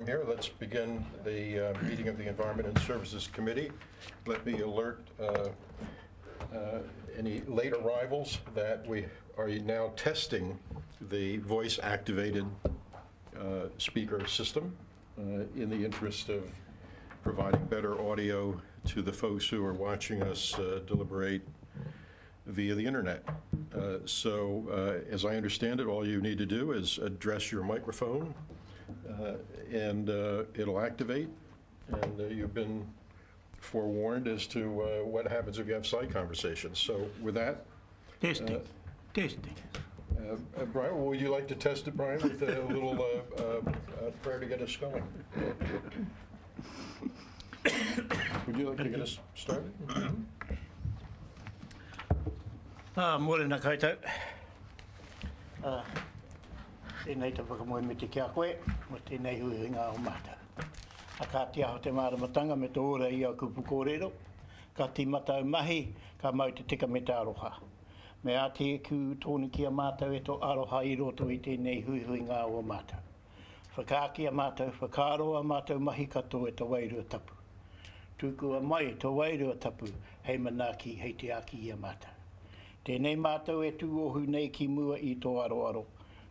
Here, let's begin the meeting of the Environment and Services Committee. Let me alert any late arrivals that we are now testing the voice-activated speaker system in the interest of providing better audio to the folks who are watching us deliberate via the internet. As I understand it, all you need to do is address your microphone and it'll activate, and you've been forewarned as to what happens if you have side conversations. So with that... Testing. Brian, would you like to test it, Brian, with a little prayer to get us going? Would you like to get us started? Morena koutou. Tēnei te whakamoe me te kia koe, mo tēnei huihinga o mata. A ka te aho te māramatanga me te ora i au kupu kōrero, ka te matau mahi, ka mau te tika me te aroha. Me a te ku tōni kia mātau e tō aroha i roto i tēnei huihinga o mata. Whakaaki a mātau, whakaro a mātau mahi katoa e tō wairua tapu. Tūkua mai tō wairua tapu, hei manaki, hei te aki i a mata. Tēnei mātau e tūohu nei ki mua i tō aroaro.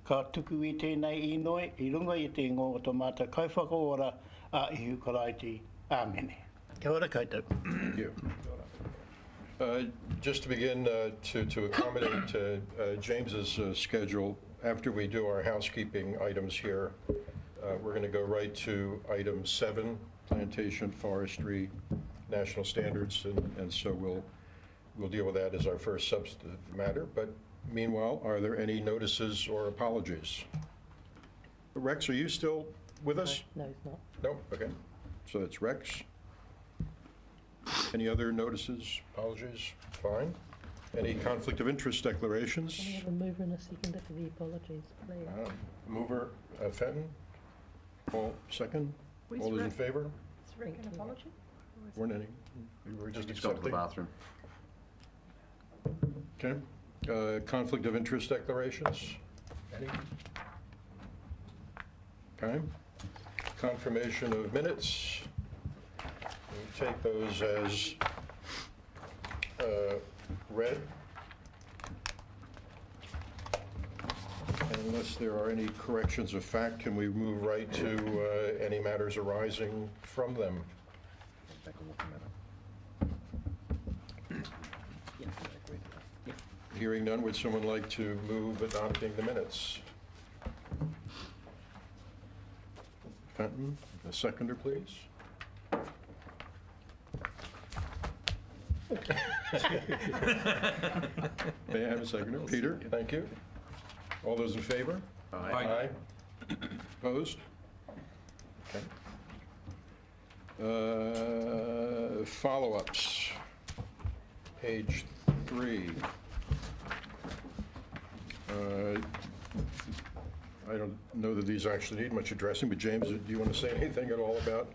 Ka tuku i tēnei i noi, i runga i te ngō o tō mātou kaiwhakaora a ihu karaiti. Āmene. Kia ora koutou. Thank you. Just to begin, to accommodate James's schedule, after we do our housekeeping items here, we're going to go right to item 7, Plantation, Forestry, National Standards, and so we'll deal with that as our first substantive matter. But meanwhile, are there any notices or apologies? Rex, are you still with us? No, he's not. No? Okay. So that's Rex. Any other notices, apologies? Fine. Any conflict of interest declarations? Can we have a mover and a seconder for the apologies, please? Mover, Fenton. Paul, second. All those in favor? It's Rick an apology? Weren't any. We were just Just go to the accepting. bathroom. Okay. Conflict of interest declarations? Any? Okay. Confirmation of minutes. We take those as read. And unless there are any corrections of fact, can we move right to any matters arising from them? Hearing none, would someone like to move adopting the minutes? Fenton, a seconder, please. May I have a seconder? Peter, thank you. All those in favor? Aye. Opposed? Okay. Follow-ups. Page 3. I don't know that these actually need much addressing, but James, do you want to say anything at all about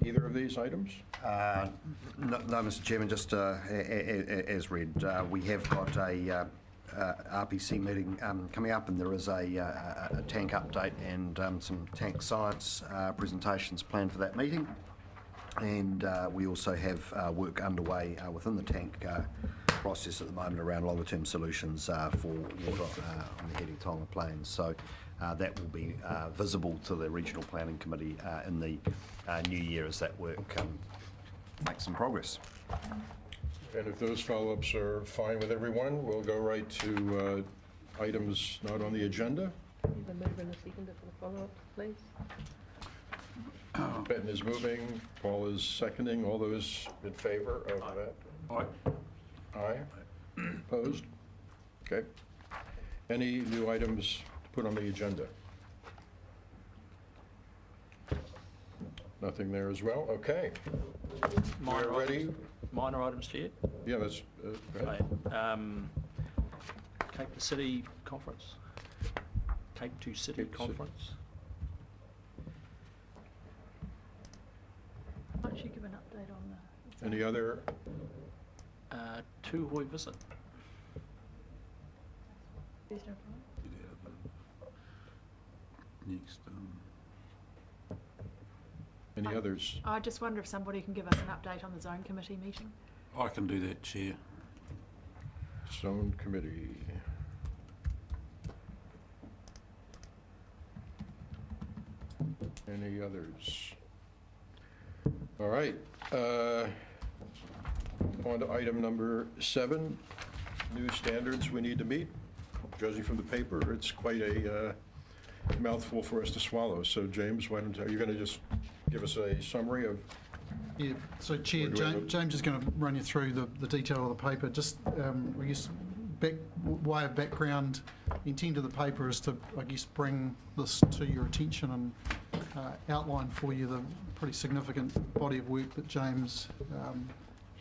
either of these items? No, Mr. Chairman, just as read, we have got a RPC meeting coming up, and there is a tank update and some tank science presentations planned for that meeting. And we also have work underway within the tank process at the moment around longer-term solutions for water on the Heri Tonga Plains. So that will be visible to the Regional Planning Committee in the new year as that work makes some progress. And if those follow-ups are fine with everyone, we'll go right to items not on the agenda. A mover and a seconder for the follow-ups, please. Benton is moving, Paul is seconding. All those in favor of that? Aye. Aye. Opposed? Okay. Any new items to put on the agenda? Nothing there as well? Okay. We're ready. Minor items, Chair. Yeah, that's, go ahead. Cape to City Conference. Cape to City Cape to City. Conference. Why don't you give an update on the... Any other? Tuhoi visit. There's no problem. Next, Any others? I just wonder if somebody can give us an update on the zone committee meeting. I can do that, Chair. Zone committee. Any others? All right. On to item number 7, new standards we need to meet. Judging from the paper, it's quite a mouthful for us to swallow. So James, why don't you going to just give us a summary of? Yeah, so Chair, Or do we have a- James is going to run you through the detail of the paper. Just, I guess, way of background, the intent of the paper is to, I guess, bring this to your attention and outline for you the pretty significant body of work that James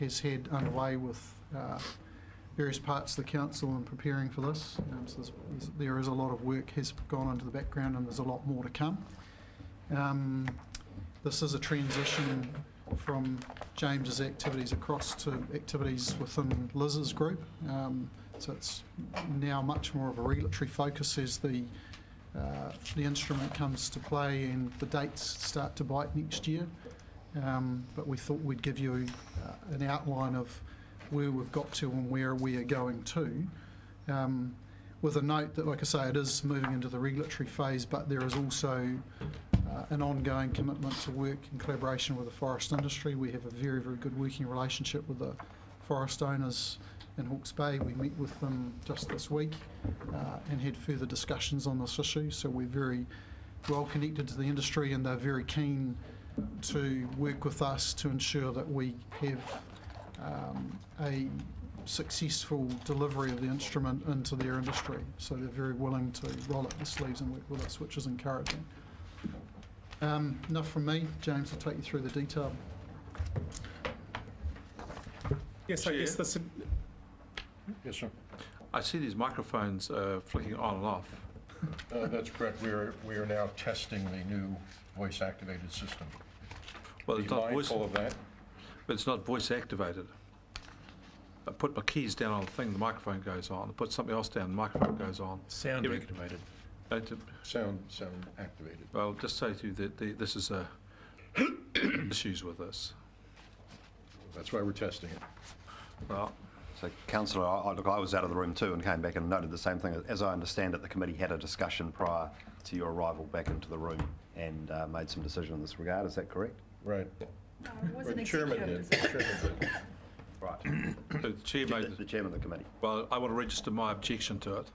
has had underway with various parts of the council in preparing for this. So there is a lot of work has gone into the background, and there's a lot more to come. This is a transition from James's activities across to activities within Liz's group. So it's now much more of a regulatory focus as the instrument comes to play and the dates start to bite next year. But we thought we'd give you an outline of where we've got to and where we are going to. With a note that, like I say, it is moving into the regulatory phase, but there is also an ongoing commitment to work in collaboration with the forest industry. We have a very, very good working relationship with the forest owners in Hawke's Bay. We met with them just this week and had further discussions on this issue. So we're very well connected to the industry, and they're very keen to work with us to ensure that we have a successful delivery of the instrument into their industry. So they're very willing to roll up their sleeves and work with us, which is encouraging. Enough from me. James will take you through the detail. Yes, I guess this. Yes, sir. I see these microphones flicking on and off. That's correct. We are now testing the new voice-activated system. Well, Be it's not voice, mindful of that. but it's not voice activated. I put my keys down on the thing, the microphone goes on. I put something else down, the microphone goes on. Sound Every- activated. Sound activated. Well, just say to you that this is issues with this. That's why we're testing it. Well, So, Councillor, I was out of the room too and came back and noted the same thing. As I understand it, the committee had a discussion prior to your arrival back into the room and made some decision in this regard. Is that correct? Right. It was Or an the chairman executive did. decision. The chairman did. Right. the chair made, The chairman of the committee. well, I want to register my objection to it.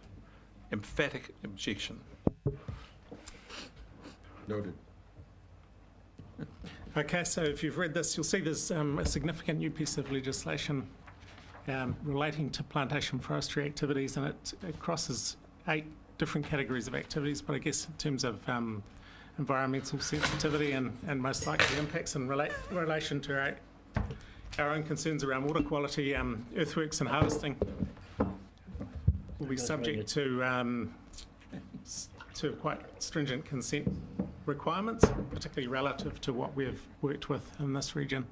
Emphatic objection. Noted. Okay, so if you've read this, you'll see there's a significant new piece of legislation relating to plantation forestry activities, and it crosses 8 different categories of activities, but I guess in terms of environmental sensitivity and most likely impacts in relation to our own concerns around water quality, earthworks and harvesting will be subject to quite stringent consent requirements, particularly relative to what we've worked with in this region.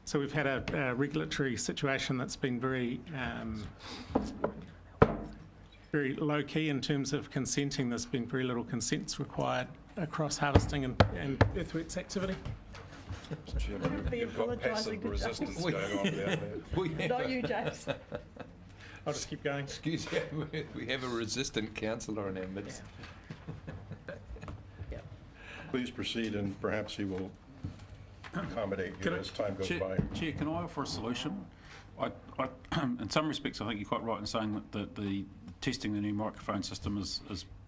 So we've had a regulatory situation that's been very low key in terms of consenting. There's been very little consents required across harvesting and earthworks activity. Be You've got apologising passive to resistance James. going on down there. Not you, James. I'll just keep going. Excuse me, we have a resistant councillor in our midst. Please proceed, and perhaps he will accommodate you Can I- as time goes Chair, by. Chair, can I offer a solution? In some respects, I think you're quite right in saying that the testing the new microphone system is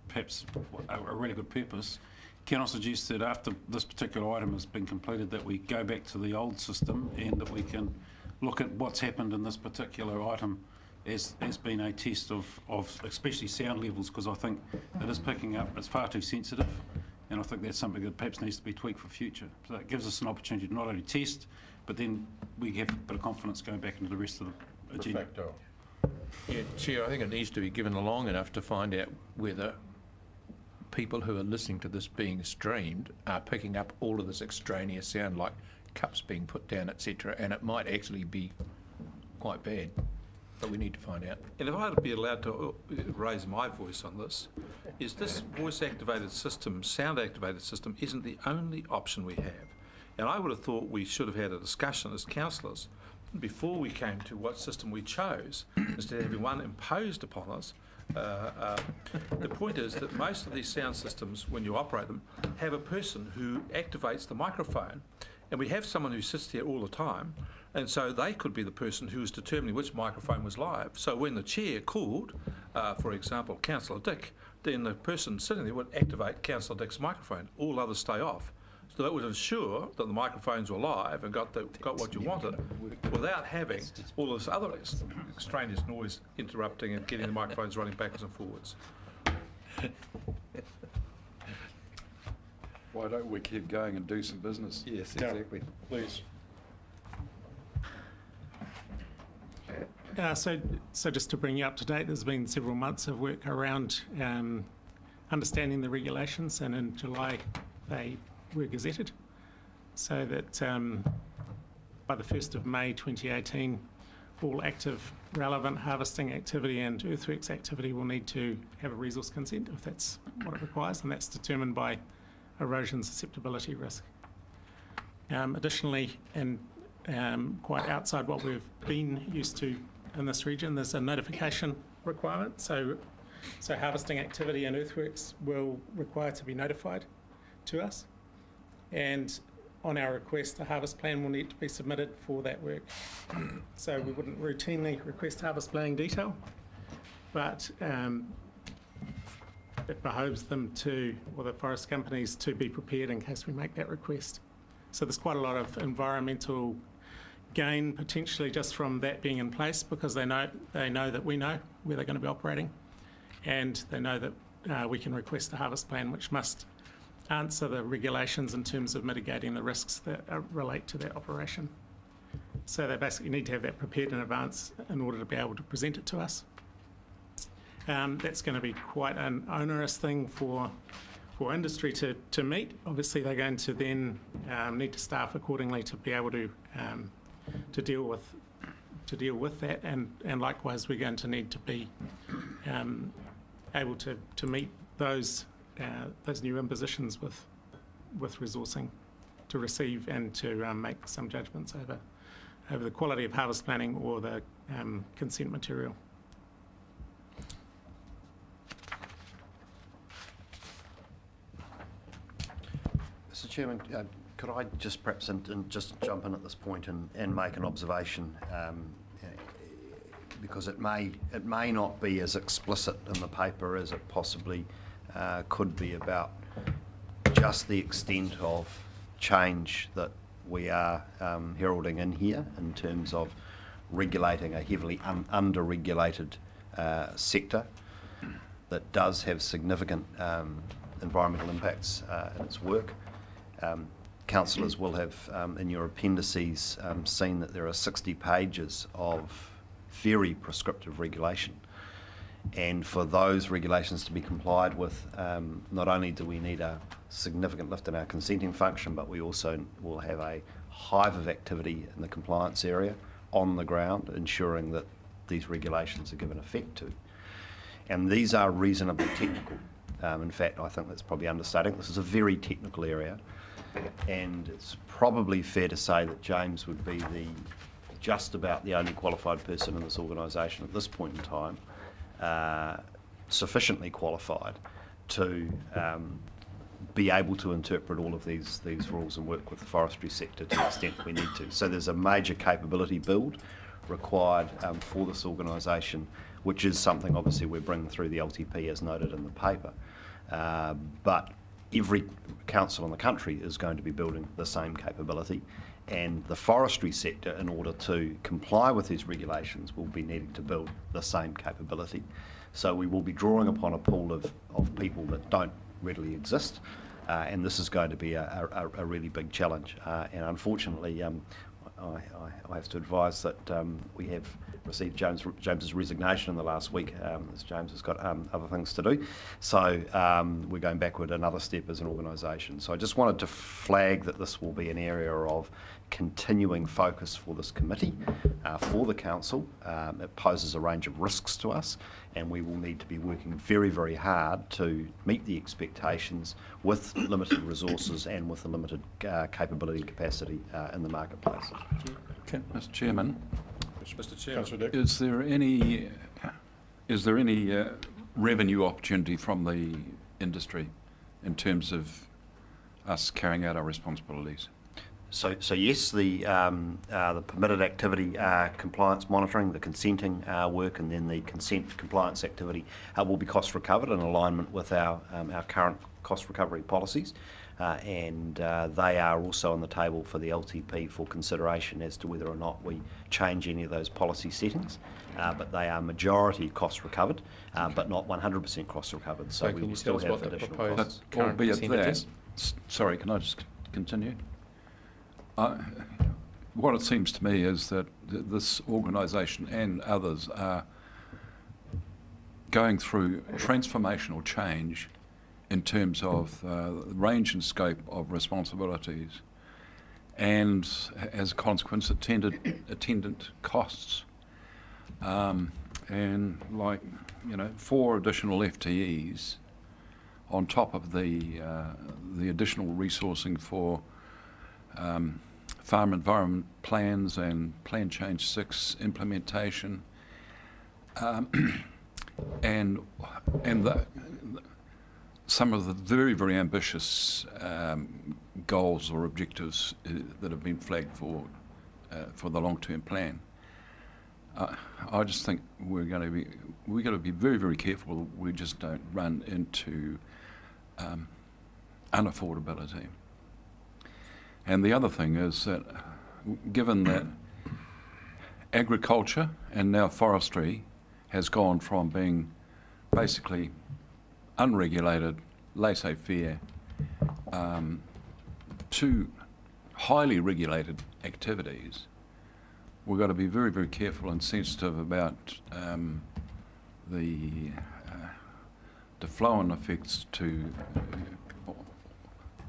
perhaps a really good purpose. Can I suggest that after this particular item has been completed, that we go back to the old system and that we can look at what's happened in this particular item as being a test of especially sound levels, because I think it is picking up, it's far too sensitive. And I think that's something that perhaps needs to be tweaked for future. So it gives us an opportunity to not only test, but then we have a bit of confidence going back into the rest of the agenda. Perfecto. Yeah, Chair, I think it needs to be given long enough to find out whether people who are listening to this being streamed are picking up all of this extraneous sound, like cups being put down, etc., and it might actually be quite bad. But we need to find out. And if I had to be allowed to raise my voice on this, is this voice-activated system, sound-activated system, isn't the only option we have. And I would have thought we should have had a discussion as councillors before we came to what system we chose, instead of having one imposed upon us. The point is that most of these sound systems, when you operate them, have a person who activates the microphone, and we have someone who sits there all the time, and so they could be the person who is determining which microphone was live. So when the chair called, for example, Councillor Dick, then the person sitting there would activate Councillor Dick's microphone. All others stay off. So that would ensure that the microphones were live and got what you wanted, without having all this other extraneous noise interrupting and getting the microphones running backwards and forwards. Why don't we keep going and do some business? Yes, exactly. Please. So just to bring you up to date, there's been several months of work around understanding the regulations, and in July they were gazetted, so that by the 1st of May 2018, all active relevant harvesting activity and earthworks activity will need to have a resource consent if that's what it requires, and that's determined by erosion susceptibility risk. Additionally, and quite outside what we've been used to in this region, there's a notification requirement. So harvesting activity and earthworks will require to be notified to us. And on our request, a harvest plan will need to be submitted for that work. So we wouldn't routinely request harvest planning detail, but it behoves them to, or the forest companies, to be prepared in case we make that request. So there's quite a lot of environmental gain potentially just from that being in place, because they know that we know where they're going to be operating, and they know that we can request a harvest plan which must answer the regulations in terms of mitigating the risks that relate to that operation. So they basically need to have that prepared in advance in order to be able to present it to us. That's going to be quite an onerous thing for industry to meet. Obviously, they're going to then need to staff accordingly to be able to deal with that, and likewise, we're going to need to be able to meet those new impositions with resourcing to receive and to make some judgments over the quality of harvest planning or the consent material. Mr. Chairman, could I just perhaps just jump in at this point and make an observation, because it may not be as explicit in the paper as it possibly could be about just the extent of change that we are heralding in here in terms of regulating a heavily under-regulated sector that does have significant environmental impacts in its work. Councillors will have in your appendices seen that there are 60 pages of very prescriptive regulation. And for those regulations to be complied with, not only do we need a significant lift in our consenting function, but we also will have a hive of activity in the compliance area on the ground, ensuring that these regulations are given effect to. And these are reasonably technical. In fact, I think that's probably understating. This is a very technical area, and it's probably fair to say that James would be just about the only qualified person in this organisation at this point in time, sufficiently qualified to be able to interpret all of these rules and work with the forestry sector to the extent we need to. So there's a major capability build required for this organisation, which is something obviously we're bringing through the LTP as noted in the paper. But every council in the country is going to be building the same capability, and the forestry sector, in order to comply with these regulations, will be needing to build the same capability. So we will be drawing upon a pool of people that don't readily exist, and this is going to be a really big challenge. And unfortunately, I have to advise that we have received James's resignation in the last week, as James has got other things to do. So we're going backward another step as an organisation. So I just wanted to flag that this will be an area of continuing focus for this committee, for the council. It poses a range of risks to us, and we will need to be working very, very hard to meet the expectations with limited resources and with the limited capability and capacity in the marketplace. Okay, Mr. Chairman, Mr. Chairman. Councillor Dick? is there any revenue opportunity from the industry in terms of us carrying out our responsibilities? So yes, the permitted activity compliance monitoring, the consenting work, and then the consent compliance activity will be cost recovered in alignment with our current cost recovery policies, and they are also on the table for the LTP for consideration as to whether or not we change any of those policy settings. But they are majority cost recovered, but not 100% cost recovered. So we can will you still tell us have what the additional proposed costs. current Albeit that, percentages? sorry, can I just continue? What it seems to me is that this organisation and others are going through transformational change in terms of range and scope of responsibilities, and as a consequence, attendant costs. And 4 additional FTEs on top of the additional resourcing for farm environment plans and Plan Change 6 implementation, and some of the very, very ambitious goals or objectives that have been flagged for the long-term plan. I just think we've got to be very, very careful we just don't run into unaffordability. And the other thing is that, given that agriculture and now forestry has gone from being basically unregulated, laissez-faire, to highly regulated activities, we've got to be very, very careful and sensitive about the flow-on effects to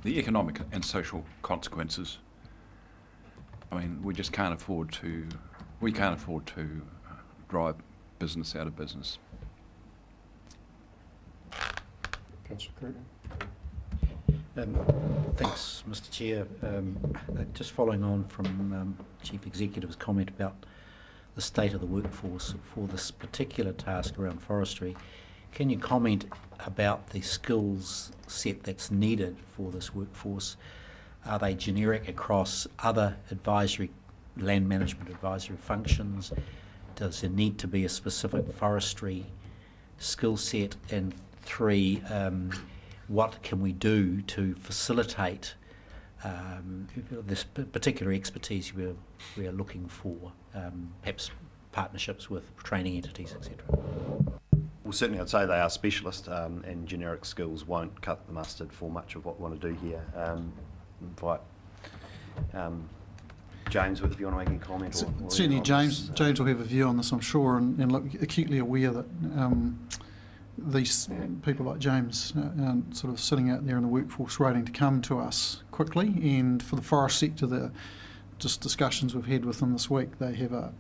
the economic and social consequences. I mean, we just can't afford to. We can't afford to drive business out of business. Councillor Creighton? Thanks, Mr. Chair. Just following on from Chief Executive's comment about the state of the workforce for this particular task around forestry, can you comment about the skills set that's needed for this workforce? Are they generic across other land management advisory functions? Does there need to be a specific forestry skill set? And 3, what can we do to facilitate this particular expertise we are looking for, perhaps partnerships with training entities, etc.? Well, certainly I'd say they are specialist, and generic skills won't cut the mustard for much of what we want to do here. Invite James, if you want to make any comment. Or Certainly James will have a view on this, I'm sure, and look, acutely aware that these people like James are sort of sitting out there in the workforce waiting to come to us quickly, and for the forest sector, the just discussions we've had with them this week, they have a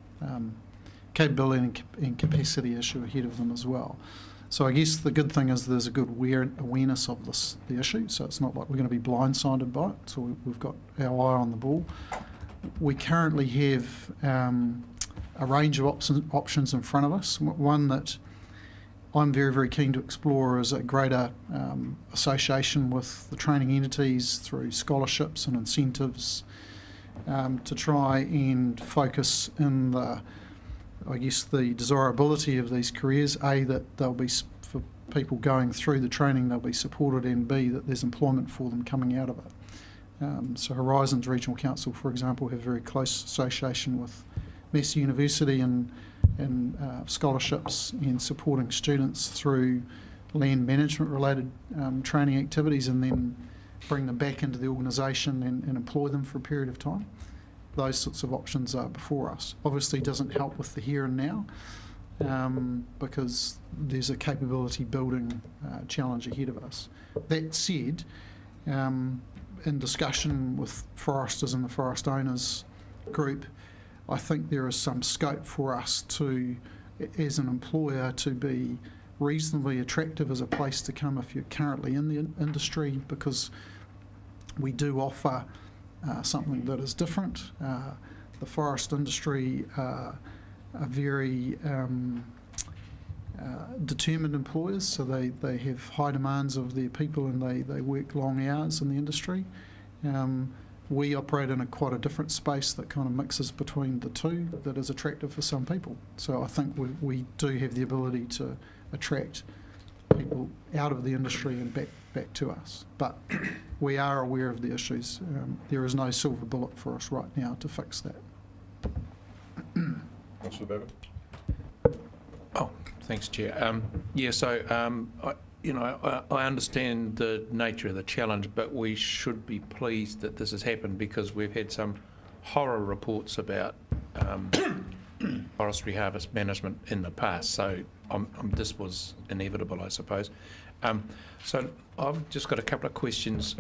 capability and capacity issue ahead of them as well. So I guess the good thing is there's a good awareness of the issue, so it's not like we're going to be blindsided by it, so we've got our eye on the ball. We currently have a range of options in front of us. One that I'm very, very keen to explore is a greater association with the training entities through scholarships and incentives to try and focus in the desirability of these careers. A, that they'll be, for people going through the training, they'll be supported, and B, that there's employment for them coming out of it. So Horizons Regional Council, for example, have very close association with Massey University and scholarships and supporting students through land management related training activities, and then bring them back into the organisation and employ them for a period of time. Those sorts of options are before us. Obviously doesn't help with the here and now because there's a capability building challenge ahead of us. That said, in discussion with foresters and the forest owners group, I think there is some scope for us to as an employer to be reasonably attractive as a place to come if you're currently in the industry, because we do offer something that is different. The forest industry are very determined employers, so they have high demands of their people, and they work long hours in the industry. We operate in quite a different space that kind of mixes between the two, that is attractive for some people. So I think we do have the ability to attract people out of the industry and back to us. But we are aware of the issues. There is no silver bullet for us right now to fix that. Councillor Bevan? Oh, thanks, Chair. Yeah, so, I understand the nature of the challenge, but we should be pleased that this has happened, because we've had some horror reports about forestry harvest management in the past, so this was inevitable, I suppose. So I've just got a couple of questions.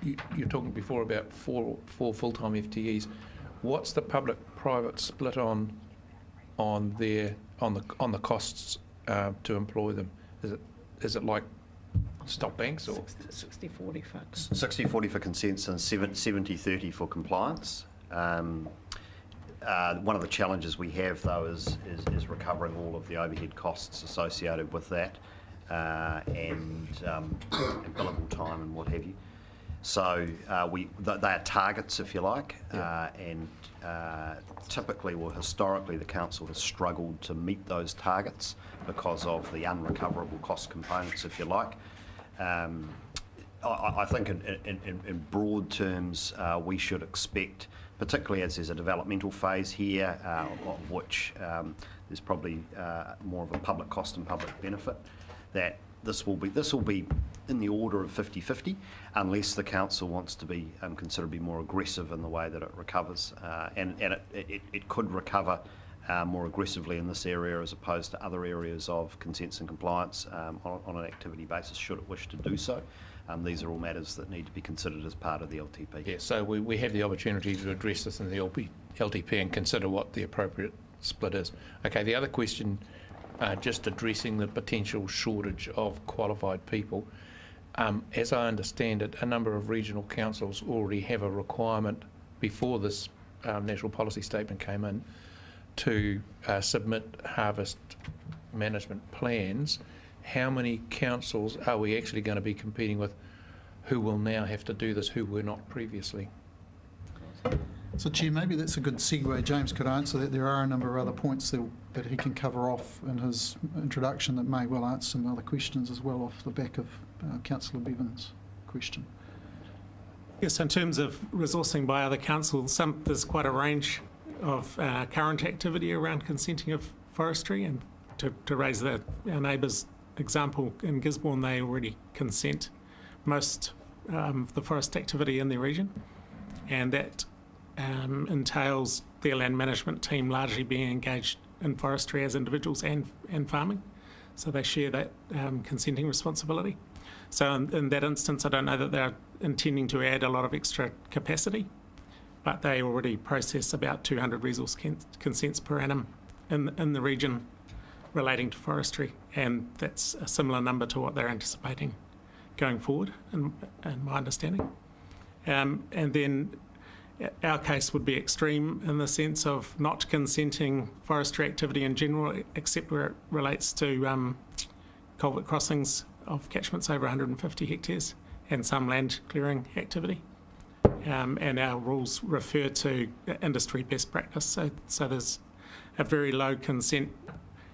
You're talking before about four full-time FTEs. What's the public-private split on the costs to employ them? Is it like stock banks or 60-40 for 60-40 for consents and 70-30 for compliance. One of the challenges we have, though, is recovering all of the overhead costs associated with that, and billable time and what have you. So they are targets, if you like, and typically or historically the council has struggled to meet those targets because of the unrecoverable cost components, if you like. I think in broad terms we should expect, particularly as there's a developmental phase here, of which there's probably more of a public cost and public benefit, that this will be in the order of 50-50, unless the council wants to be considerably more aggressive in the way that it recovers, and it could recover more aggressively in this area as opposed to other areas of consents and compliance on an activity basis, should it wish to do so. These are all matters that need to be considered as part of the LTP. Yeah, so we have the opportunity to address this in the LTP and consider what the appropriate split is. Okay, the other question, just addressing the potential shortage of qualified people. As I understand it, a number of regional councils already have a requirement before this National Policy Statement came in to submit harvest management plans. How many councils are we actually going to be competing with who will now have to do this, who were not previously? So, Chair, maybe that's a good segue. James could answer that. There are a number of other points that he can cover off in his introduction that may well answer some other questions as well off the back of Councillor Bevan's question. Yes, in terms of resourcing by other councils, there's quite a range of current activity around consenting of forestry, and to raise our neighbours' example, in Gisborne they already consent most of the forest activity in their region, and that entails their land management team largely being engaged in forestry as individuals and farming, so they share that consenting responsibility. So in that instance, I don't know that they're intending to add a lot of extra capacity, but they already process about 200 resource consents per annum in the region relating to forestry, and that's a similar number to what they're anticipating going forward, in my understanding. And then our case would be extreme in the sense of not consenting forestry activity in general, except where it relates to culvert crossings of catchments over 150 hectares and some land clearing activity. And our rules refer to industry best practice. So there's a very low consent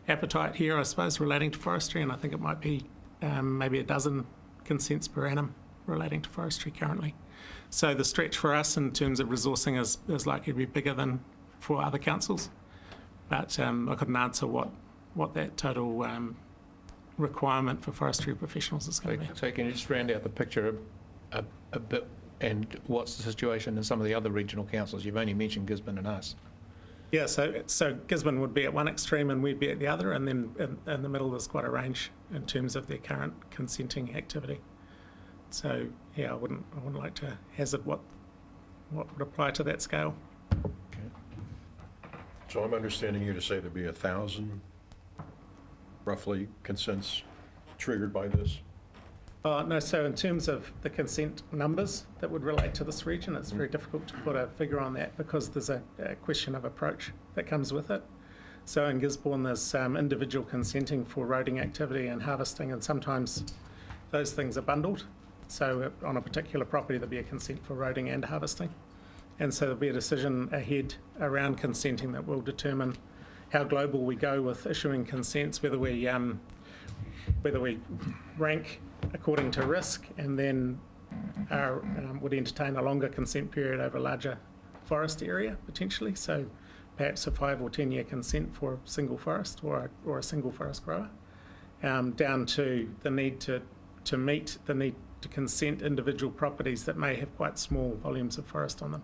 appetite here, I suppose, relating to forestry, and I think it might be maybe a dozen consents per annum relating to forestry currently. So the stretch for us in terms of resourcing is likely to be bigger than for other councils, but I couldn't answer what that total requirement for forestry professionals is going to be. So can you just round out the picture a bit, and what's the situation in some of the other regional councils? You've only mentioned Gisborne and us. Yeah, so Gisborne would be at one extreme and we'd be at the other, and then in the middle there's quite a range in terms of their current consenting activity. So yeah, I wouldn't like to hazard what would apply to that scale. So I'm understanding you to say there'd be 1,000 roughly consents triggered by this? No, so in terms of the consent numbers that would relate to this region, it's very difficult to put a figure on that because there's a question of approach that comes with it. So in Gisborne, there's individual consenting for roading activity and harvesting, and sometimes those things are bundled. So on a particular property, there'll be a consent for roading and harvesting. And so there'll be a decision ahead around consenting that will determine how global we go with issuing consents, whether we rank according to risk and then would entertain a longer consent period over a larger forest area potentially. So perhaps a 5 or 10 year consent for a single forest or a single forest grower, down to the need to meet the need to consent individual properties that may have quite small volumes of forest on them.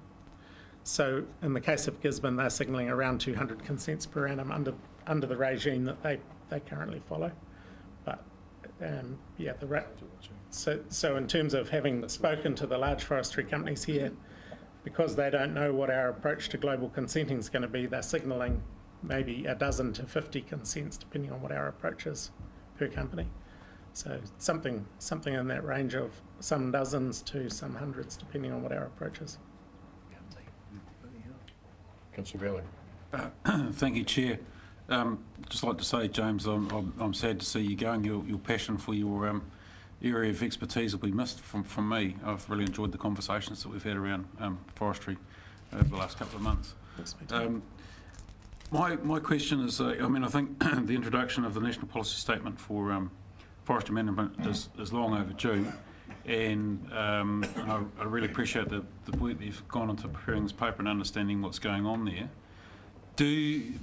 So in the case of Gisborne, they're signalling around 200 consents per annum under the regime that they currently follow. But yeah, so in terms of having spoken to the large forestry companies here, because they don't know what our approach to global consenting is going to be, they're signalling maybe 12 to 50 consents depending on what our approach is per company. So something in that range of some dozens to some hundreds depending on what our approach is. Councillor Bailey. Thank you, Chair. Just like to say, James, I'm sad to see you going. Your passion for your area of expertise will be missed from me. I've really enjoyed the conversations that we've had around forestry over the last couple of months. My question is, I think the introduction of the National Policy Statement for Forestry Management is long overdue, and I really appreciate the work that you've gone into preparing this paper and understanding what's going on there.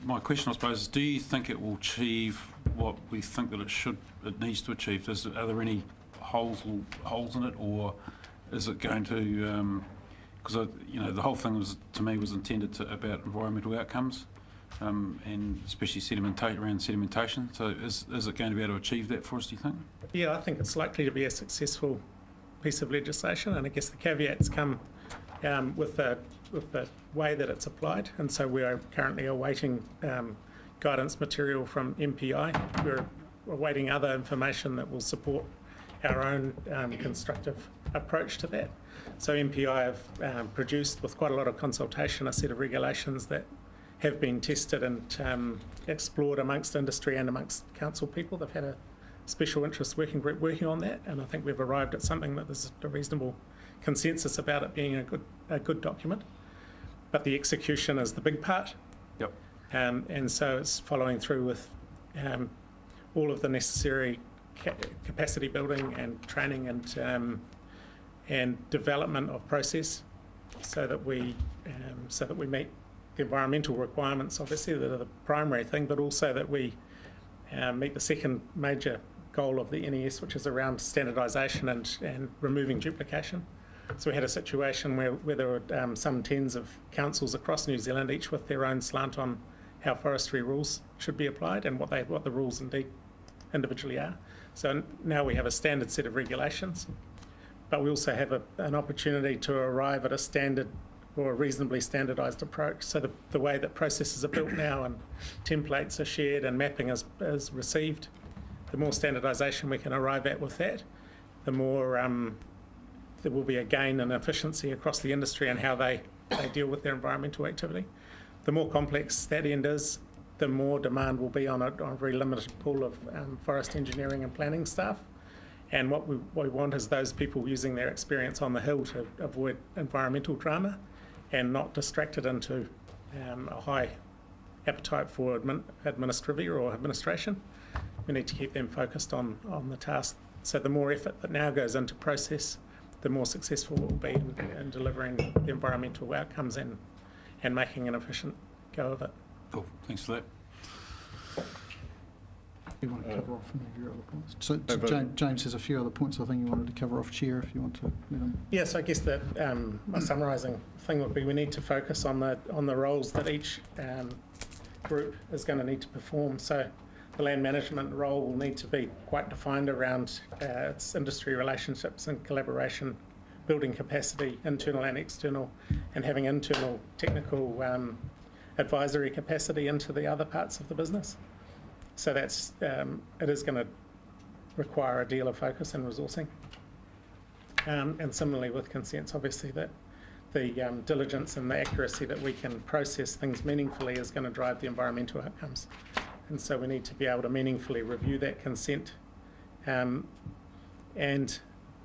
My question, I suppose, is do you think it will achieve what we think that it needs to achieve? Are there any holes in it, or is it going to? Because the whole thing to me was intended about environmental outcomes, and especially around sedimentation. So is it going to be able to achieve that for us, do you think? Yeah, I think it's likely to be a successful piece of legislation, and I guess the caveats come with the way that it's applied, and so we are currently awaiting guidance material from MPI. We're awaiting other information that will support our own constructive approach to that. So MPI have produced, with quite a lot of consultation, a set of regulations that have been tested and explored amongst industry and amongst council people. They've had a special interest working group working on that, and I think we've arrived at something that there's a reasonable consensus about it being a good document. But the execution is the big part. Yep. And so it's following through with all of the necessary capacity building and training and development of process, so that we meet the environmental requirements, obviously, that are the primary thing, but also that we meet the second major goal of the NES, which is around standardisation and removing duplication. So we had a situation where there were some tens of councils across New Zealand, each with their own slant on how forestry rules should be applied and what the rules indeed individually are. So now we have a standard set of regulations, but we also have an opportunity to arrive at a standard or a reasonably standardised approach. So the way that processes are built now and templates are shared and mapping is received, the more standardisation we can arrive at with that, the more there will be a gain in efficiency across the industry and how they deal with their environmental activity. The more complex that end is, the more demand will be on a very limited pool of forest engineering and planning staff. And what we want is those people using their experience on the hill to avoid environmental drama and not distracted into a high appetite for administrivia or administration. We need to keep them focused on the task. So the more effort that now goes into process, the more successful we'll be in delivering the environmental outcomes and making an efficient go of it. Cool, thanks for that. You want to cover off any of your other points? So James has a few other points I think you wanted to cover off, Chair, if you want to. Yes, I guess that my summarising thing would be we need to focus on the roles that each group is going to need to perform. So the land management role will need to be quite defined around its industry relationships and collaboration, building capacity, internal and external, and having internal technical advisory capacity into the other parts of the business. So that's, it is going to require a deal of focus and resourcing. And similarly with consents, obviously that the diligence and the accuracy that we can process things meaningfully is going to drive the environmental outcomes. And so we need to be able to meaningfully review that consent and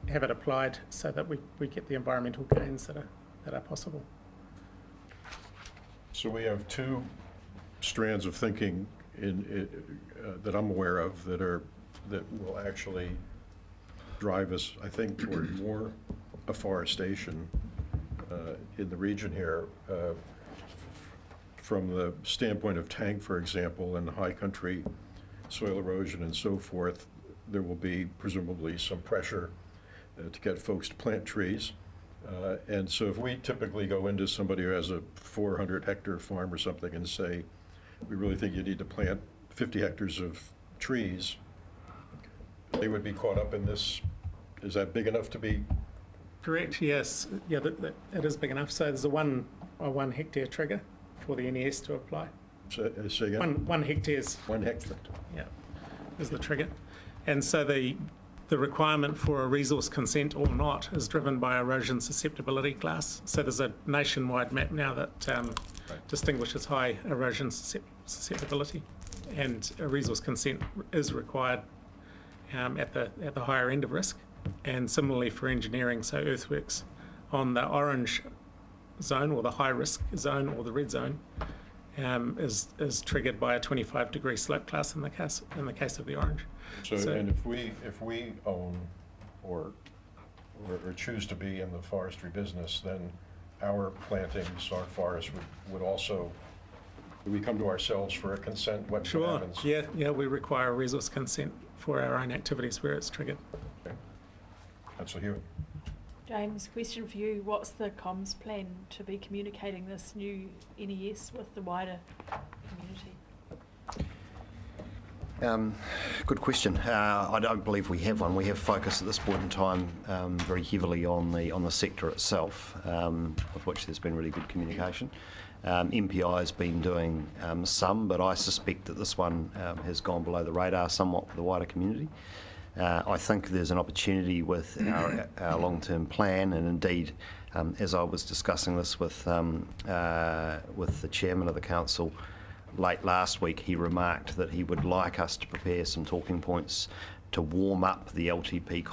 have it applied so that we get the environmental gains that are possible. So we have two strands of thinking that I'm aware of that will actually drive us, I think, toward more afforestation in the region here. From the standpoint of tank, for example, and high country soil erosion and so forth, there will be presumably some pressure to get folks to plant trees. And so if we typically go into somebody who has a 400-hectare farm or something and say, we really think you need to plant 50 hectares of trees, they would be caught up in this. Is that big enough to be? Correct, yes. Yeah, it is big enough. So there's a 1 hectare trigger for the NES to apply. Say again? 1 hectares. 1 hectare. Yeah, is the trigger. And so the requirement for a resource consent or not is driven by erosion susceptibility class. So there's a nationwide map now that distinguishes high erosion susceptibility, and a resource consent is required at the higher end of risk. And similarly for engineering, so earthworks on the orange zone or the high risk zone or the red zone is triggered by a 25-degree slope class in the case of the orange. So and if we own or choose to be in the forestry business, then our plantings, our forests would also, do we come to ourselves for a consent? What Sure. happens? Yeah, we require a resource consent for our own activities where it's triggered. Okay. Councillor Hewitt. James, question for you. What's the comms plan to be communicating this new NES with the wider community? Good question. I don't believe we have one. We have focused at this point in time very heavily on the sector itself, with which there's been really good communication. MPI has been doing some, but I suspect that this one has gone below the radar somewhat for the wider community. I think there's an opportunity with our long-term plan, and indeed, as I was discussing this with the chairman of the council late last week, he remarked that he would like us to prepare some talking points to warm up the LTP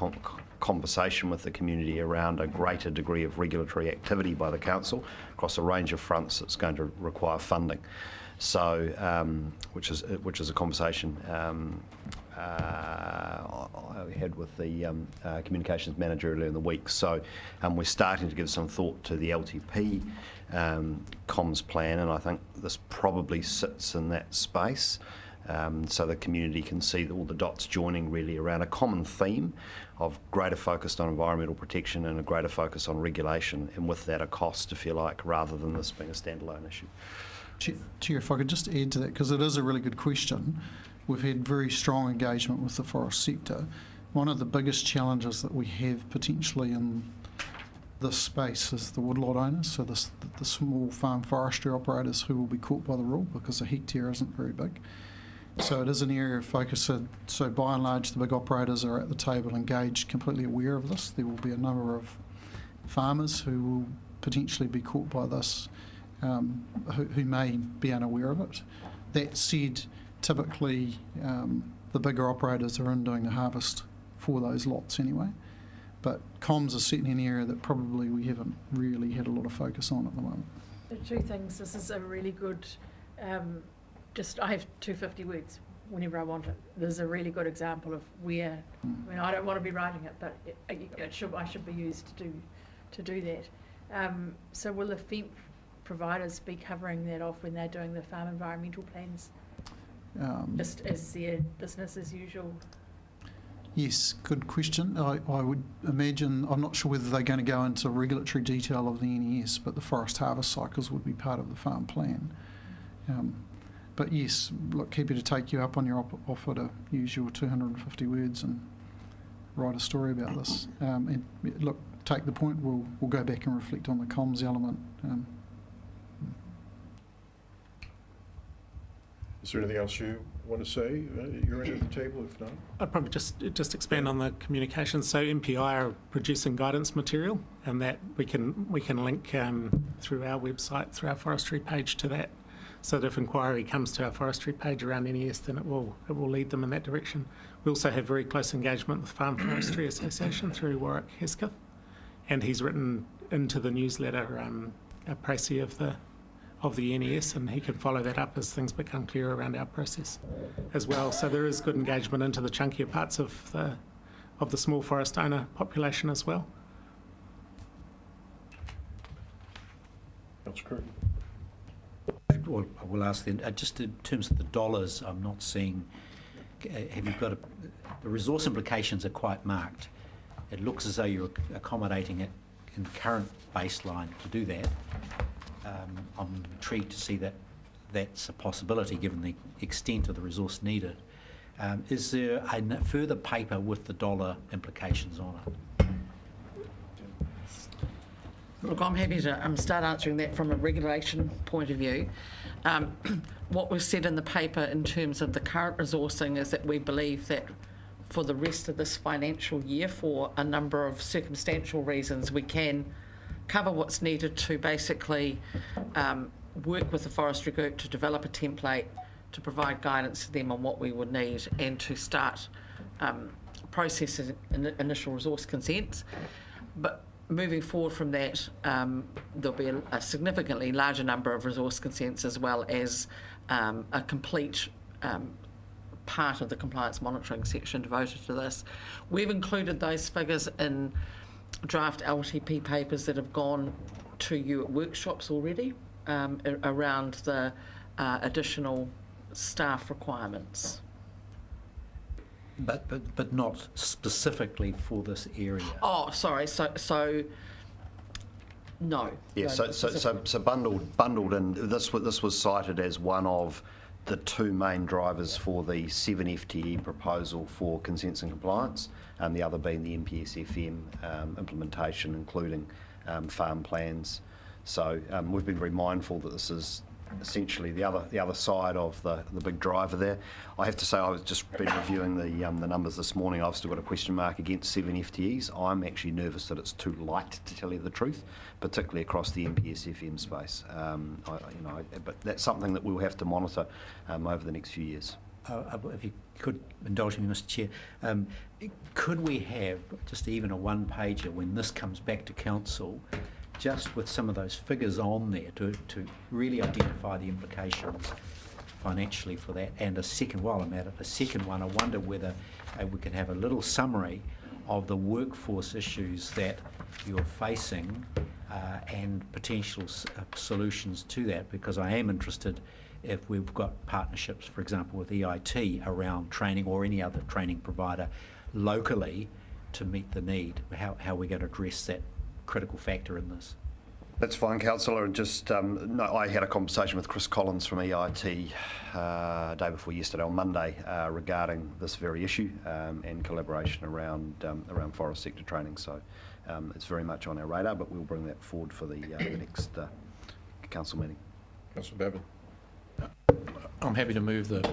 conversation with the community around a greater degree of regulatory activity by the council across a range of fronts that's going to require funding. So, which is a conversation I had with the communications manager earlier in the week. So we're starting to give some thought to the LTP comms plan, and I think this probably sits in that space, so the community can see all the dots joining really around a common theme of greater focus on environmental protection and a greater focus on regulation, and with that a cost, if you like, rather than this being a standalone issue. Chair, if I could just add to that, because it is a really good question. We've had very strong engagement with the forest sector. One of the biggest challenges that we have potentially in this space is the woodlot owners, so the small farm forestry operators who will be caught by the rule because a hectare isn't very big. So it is an area of focus. So by and large, the big operators are at the table engaged, completely aware of this. There will be a number of farmers who will potentially be caught by this, who may be unaware of it. That said, typically the bigger operators are in doing the harvest for those lots anyway. But comms is certainly an area that probably we haven't really had a lot of focus on at the moment. Two things. This is a really good, I have 250 words whenever I want it. There's a really good example of where, I mean, I don't want to be writing it, but I should be used to do that. So will the FEMP providers be covering that off when they're doing the farm environmental plans? Just as their business as usual? Yes, good question. I would imagine, I'm not sure whether they're going to go into regulatory detail of the NES, but the forest harvest cycles would be part of the farm plan. But yes, look, happy to take you up on your offer to use your 250 words and write a story about this. And look, take the point, we'll go back and reflect on the comms element. Is there anything else you want to say? You're at the table, if not? I'd probably just expand on the communications. So MPI are producing guidance material, and that we can link through our website, through our forestry page to that. So that if inquiry comes to our forestry page around NES, then it will lead them in that direction. We also have very close engagement with Farm Forestry Association through Warwick Hesketh, and he's written into the newsletter a précis of the NES, and he can follow that up as things become clearer around our process as well. So there is good engagement into the chunkier parts of the small forest owner population as well. Councillor Curtin. Well, I will ask then, just in terms of the dollars, I'm not seeing, have you got the resource implications are quite marked. It looks as though you're accommodating it in the current baseline to do that. I'm intrigued to see that that's a possibility given the extent of the resource needed. Is there a further paper with the dollar implications on it? Look, I'm happy to start answering that from a regulation point of view. What was said in the paper in terms of the current resourcing is that we believe that for the rest of this financial year, for a number of circumstantial reasons, we can cover what's needed to basically work with the forestry group to develop a template to provide guidance to them on what we would need and to start processing initial resource consents. But moving forward from that, there'll be a significantly larger number of resource consents as well as a complete part of the compliance monitoring section devoted to this. We've included those figures in draft LTP papers that have gone to you at workshops already around the additional staff requirements. But not specifically for this area. Oh, sorry. So no. Yeah, No, so bundled in, this was cited as one of the two main drivers for the 7 FTE proposal for consents and compliance, the other being the MPSFM implementation, including farm plans. So we've been very mindful that this is essentially the other side of the big driver there. I have to say, I was just been reviewing the numbers this morning. I've still got a question mark against 7 FTEs. I'm actually nervous that it's too light, to tell you the truth, particularly across the MPSFM space. But that's something that we'll have to monitor over the next few years. If you could indulge me, Mr. Chair, could we have just even a one-pager when this comes back to council, just with some of those figures on there to really identify the implications financially for that? And a second, while I'm at it, a second one, I wonder whether we could have a little summary of the workforce issues that you're facing and potential solutions to that, because I am interested if we've got partnerships, for example, with EIT around training or any other training provider locally to meet the need, how we're going to address that critical factor in this. That's fine, Councillor. And just, no, I had a conversation with Chris Collins from EIT day before yesterday on Monday regarding this very issue and collaboration around forest sector training. So it's very much on our radar, but we'll bring that forward for the next council meeting. Councillor Babin. I'm happy to move the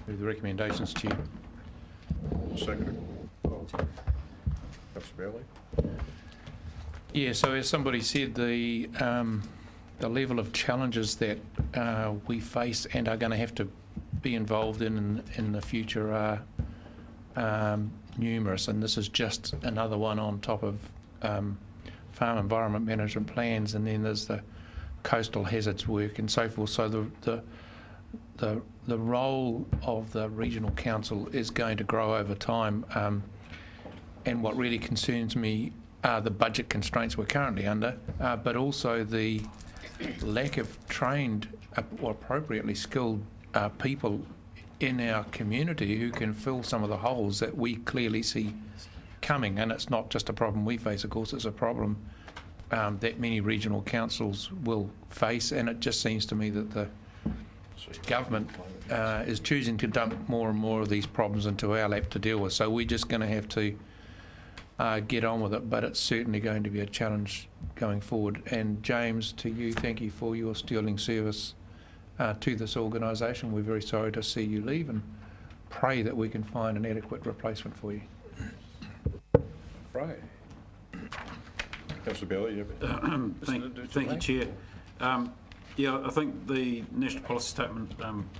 recommendations, Chair. Seconder. Councillor Bailey. Yeah, so as somebody said, the level of challenges that we face and are going to have to be involved in the future are numerous, and this is just another one on top of farm environment management plans, and then there's the coastal hazards work and so forth. So the role of the regional council is going to grow over time, and what really concerns me are the budget constraints we're currently under, but also the lack of trained or appropriately skilled people in our community who can fill some of the holes that we clearly see coming. And it's not just a problem we face, of course, it's a problem that many regional councils will face, and it just seems to me that the government is choosing to dump more and more of these problems into our lap to deal with. So we're just going to have to get on with it, but it's certainly going to be a challenge going forward. And James, to you, thank you for your sterling service to this organisation. We're very sorry to see you leave and pray that we can find an adequate replacement for you. Right. Councillor Bailey, you have Thank you, Chair. Yeah, I think the National Policy Statement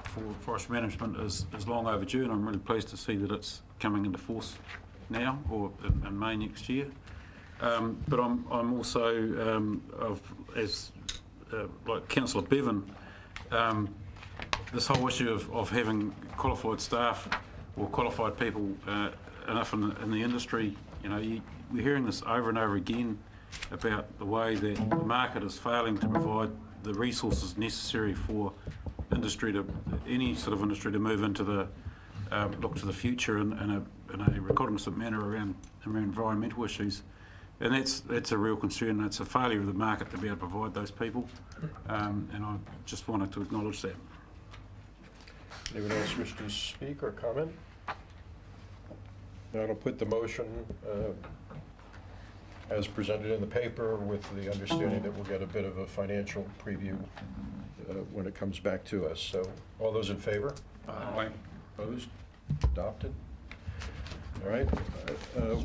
for Forest Management is long overdue, and I'm really pleased to see that it's coming into force now, or in May next year. But I'm also, like Councillor Bevan, this whole issue of having qualified staff or qualified people enough in the industry, you know, we're hearing this over and over again about the way that the market is failing to provide the resources necessary for any sort of industry to move into the look to the future in a recognizant manner around environmental issues, and that's a real concern. It's a failure of the market to be able to provide those people, and I just wanted to acknowledge that. anyone else wish to speak or comment? Now I'll put the motion as presented in the paper, with the understanding that we'll get a bit of a financial preview when it comes back to us. So all those in favor? Aye. Opposed? Adopted? All right.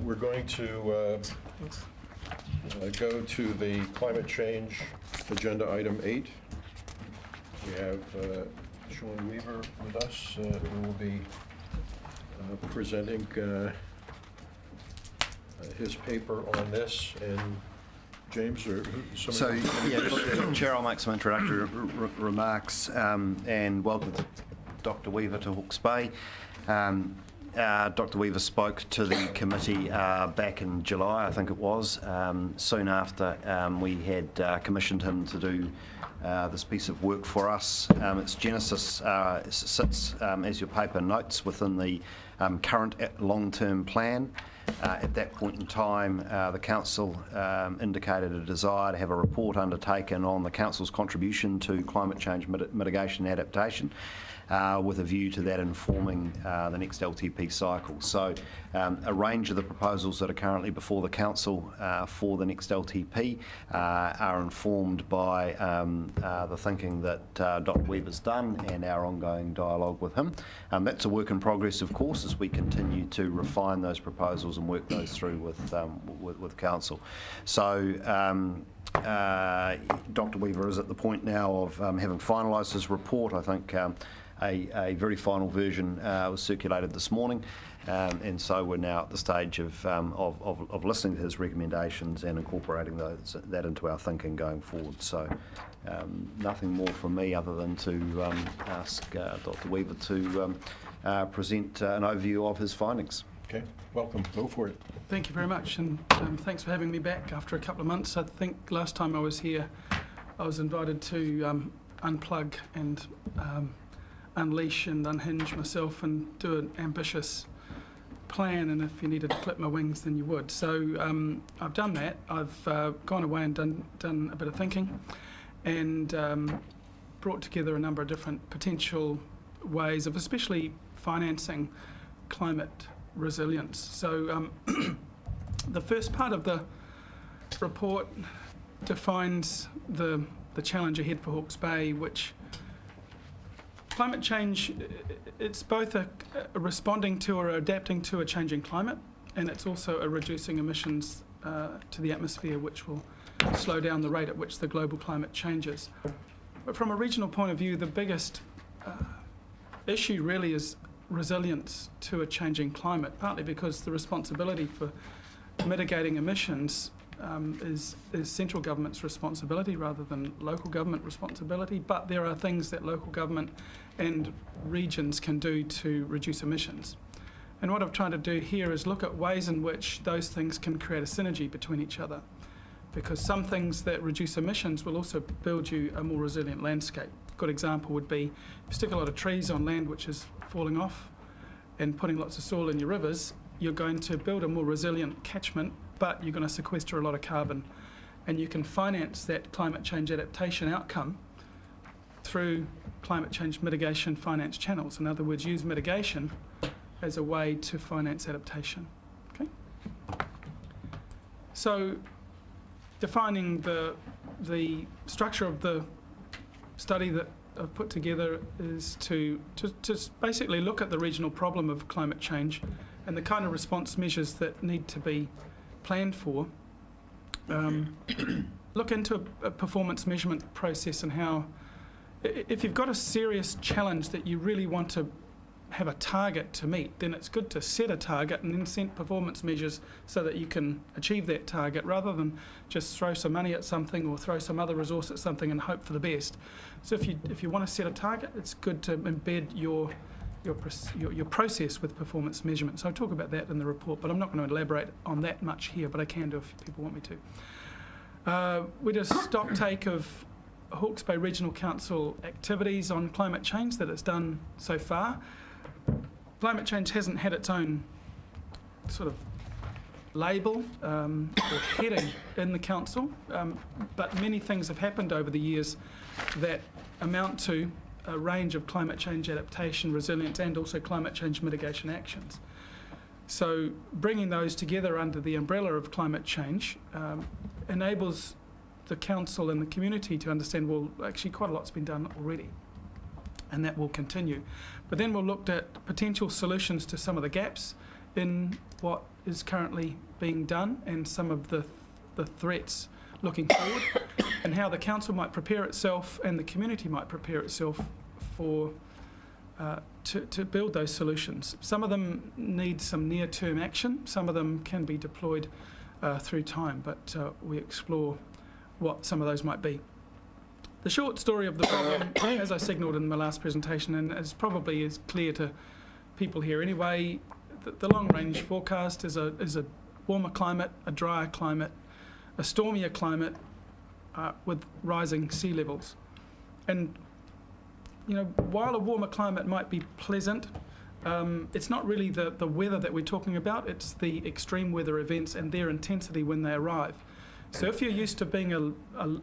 We're going to go to the climate change agenda item 8. We have Sean Weaver with us, who will be presenting his paper on this, and James, or So, somebody? yeah, Chair, I'll make some introductory remarks, and welcome Dr. Weaver to Hawke's Bay. Dr. Weaver spoke to the committee back in July, I think it was, soon after we had commissioned him to do this piece of work for us. Its genesis sits, as your paper notes, within the current long-term plan. At that point in time, the council indicated a desire to have a report undertaken on the council's contribution to climate change mitigation and adaptation, with a view to that informing the next LTP cycle. So a range of the proposals that are currently before the council for the next LTP are informed by the thinking that Dr. Weaver's done and our ongoing dialogue with him. That's a work in progress, of course, as we continue to refine those proposals and work those through with council. So Dr. Weaver is at the point now of having finalised his report. I think a very final version was circulated this morning, and so we're now at the stage of listening to his recommendations and incorporating that into our thinking going forward. So nothing more from me other than to ask Dr. Weaver to present an overview of his findings. Okay, welcome. Go for it. Thank you very much, and thanks for having me back after a couple of months. I think last time I was here, I was invited to unplug and unleash and unhinge myself and do an ambitious plan, and if you needed to clip my wings, then you would. So I've done that. I've gone away and done a bit of thinking, and brought together a number of different potential ways of especially financing climate resilience. So the first part of the report defines the challenge ahead for Hawke's Bay, which climate change, it's both a responding to or adapting to a changing climate, and it's also a reducing emissions to the atmosphere, which will slow down the rate at which the global climate changes. But from a regional point of view, the biggest issue really is resilience to a changing climate, partly because the responsibility for mitigating emissions is central government's responsibility rather than local government responsibility, but there are things that local government and regions can do to reduce emissions. And what I'm trying to do here is look at ways in which those things can create a synergy between each other, because some things that reduce emissions will also build you a more resilient landscape. A good example would be, if you stick a lot of trees on land which is falling off and putting lots of soil in your rivers, you're going to build a more resilient catchment, but you're going to sequester a lot of carbon. And you can finance that climate change adaptation outcome through climate change mitigation finance channels. In other words, use mitigation as a way to finance adaptation. Okay? So defining the structure of the study that I've put together is to basically look at the regional problem of climate change and the kind of response measures that need to be planned for. Look into a performance measurement process and how, if you've got a serious challenge that you really want to have a target to meet, then it's good to set a target and then set performance measures so that you can achieve that target, rather than just throw some money at something or throw some other resource at something and hope for the best. So if you want to set a target, it's good to embed your process with performance measurement. So I talk about that in the report, but I'm not going to elaborate on that much here, but I can do if people want me to. We did a stock take of Hawke's Bay Regional Council activities on climate change that it's done so far. Climate change hasn't had its own sort of label or heading in the council, but many things have happened over the years that amount to a range of climate change adaptation, resilience, and also climate change mitigation actions. So bringing those together under the umbrella of climate change enables the council and the community to understand, well, actually quite a lot's been done already, and that will continue. But then we'll look at potential solutions to some of the gaps in what is currently being done and some of the threats looking forward, and how the council might prepare itself and the community might prepare itself for to build those solutions. Some of them need some near-term action, some of them can be deployed through time, but we explore what some of those might be. The short story of the problem, as I signalled in my last presentation, and as probably is clear to people here anyway, the long-range forecast is a warmer climate, a drier climate, a stormier climate with rising sea levels. And, you know, while a warmer climate might be pleasant, it's not really the weather that we're talking about, it's the extreme weather events and their intensity when they arrive. So if you're used to being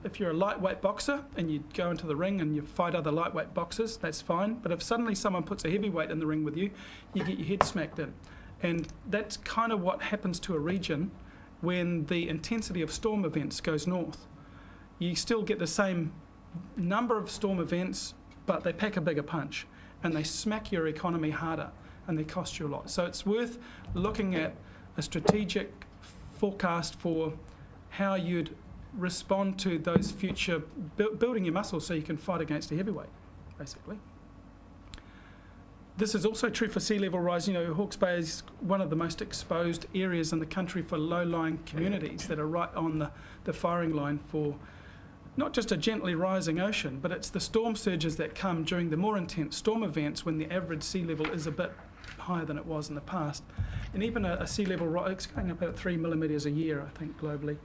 if you're a lightweight boxer and you go into the ring and you fight other lightweight boxers, that's fine. But if suddenly someone puts a heavyweight in the ring with you, you get your head smacked in. And that's kind of what happens to a region when the intensity of storm events goes north. You still get the same number of storm events, but they pack a bigger punch and they smack your economy harder and they cost you a lot. So it's worth looking at a strategic forecast for how you'd respond to those future, building your muscles so you can fight against a heavyweight, basically. This is also true for sea level rise. You know, Hawke's Bay is one of the most exposed areas in the country for low-lying communities that are right on the firing line for not just a gently rising ocean, but it's the storm surges that come during the more intense storm events when the average sea level is a bit higher than it was in the past. And even a sea level rise, going up at 3 millimetres a year, I think, globally.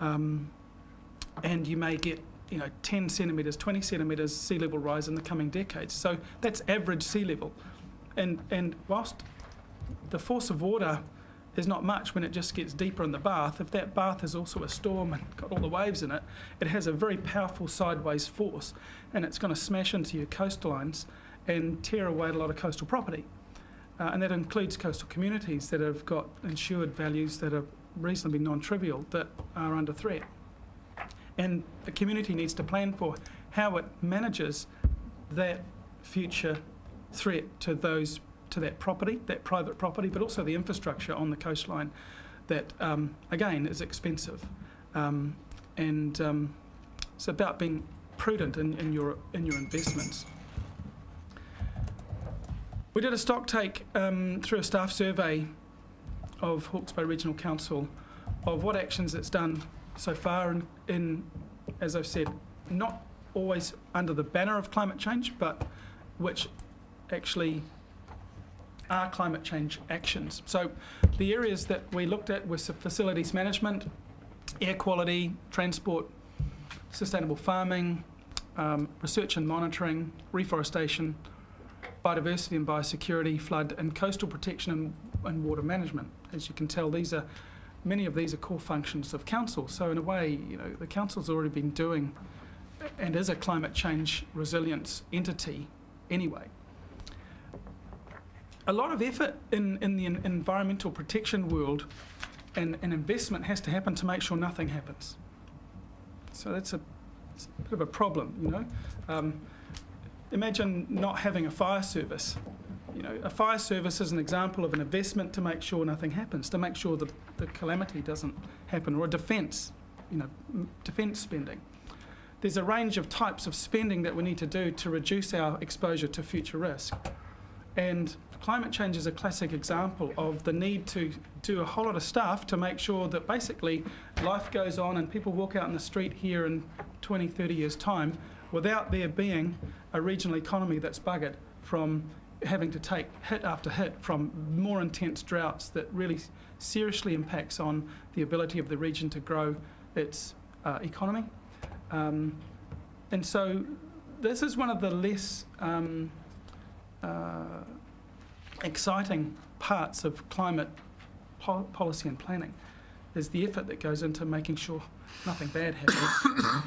And you may get, 10 centimetres, 20 centimetres sea level rise in the coming decades. So that's average sea level. And whilst the force of water is not much when it just gets deeper in the bath, if that bath is also a storm and got all the waves in it, it has a very powerful sideways force, and it's going to smash into your coastlines and tear away a lot of coastal property. And that includes coastal communities that have got insured values that are reasonably non-trivial that are under threat. And the community needs to plan for how it manages that future threat to that property, that private property, but also the infrastructure on the coastline that, again, is expensive. It's about being prudent in your investments. We did a stock take through a staff survey of Hawke's Bay Regional Council of what actions it's done so far in, as I've said, not always under the banner of climate change, but which actually are climate change actions. So the areas that we looked at were facilities management, air quality, transport, sustainable farming, research and monitoring, reforestation, biodiversity and biosecurity, flood and coastal protection and water management. As you can tell, many of these are core functions of council. So in a way, the council's already been doing and is a climate change resilience entity anyway. A lot of effort in the environmental protection world and investment has to happen to make sure nothing happens. So it's a bit of a problem, imagine not having a fire service. You know, a fire service is an example of an investment to make sure nothing happens, to make sure the calamity doesn't happen, or a defence, defence spending. There's a range of types of spending that we need to do to reduce our exposure to future risk. And climate change is a classic example of the need to do a whole lot of stuff to make sure that basically life goes on and people walk out in the street here in 20, 30 years' time without there being a regional economy that's buggered from having to take hit after hit from more intense droughts that really seriously impacts on the ability of the region to grow its economy. And so this is one of the less exciting parts of climate policy and planning, is the effort that goes into making sure nothing bad happens.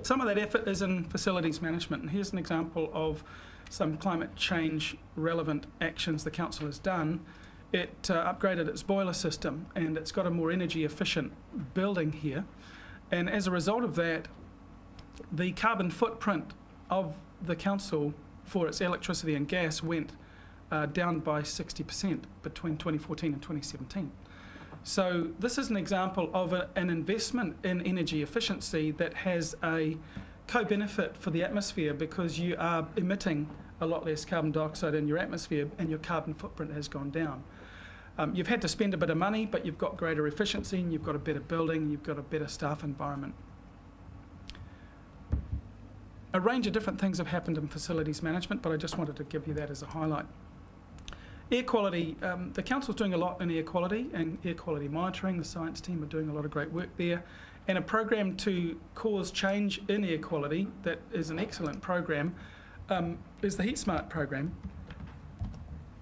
Some of that effort is in facilities management, and here's an example of some climate change relevant actions the council has done. It upgraded its boiler system, and it's got a more energy efficient building here, and as a result of that, the carbon footprint of the council for its electricity and gas went down by 60% between 2014 and 2017. So this is an example of an investment in energy efficiency that has a co-benefit for the atmosphere, because you are emitting a lot less carbon dioxide in your atmosphere and your carbon footprint has gone down. You've had to spend a bit of money, but you've got greater efficiency and you've got a better building and you've got a better staff environment. A range of different things have happened in facilities management, but I just wanted to give you that as a highlight. Air quality, the council's doing a lot in air quality and air quality monitoring. The science team are doing a lot of great work there. And a program to cause change in air quality that is an excellent program is the Heat Smart program.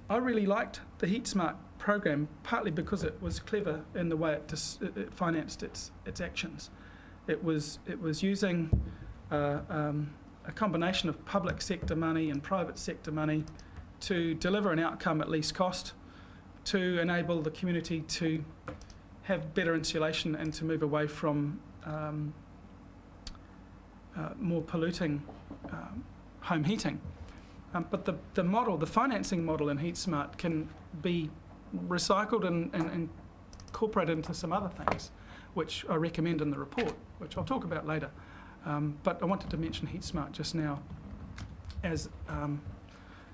I really liked the Heat Smart program, partly because it was clever in the way it financed its actions. It was using a combination of public sector money and private sector money to deliver an outcome at least cost, to enable the community to have better insulation and to move away from more polluting home heating. But the model, the financing model in Heat Smart can be recycled and incorporated into some other things, which I recommend in the report, which I'll talk about later. But I wanted to mention Heat Smart just now as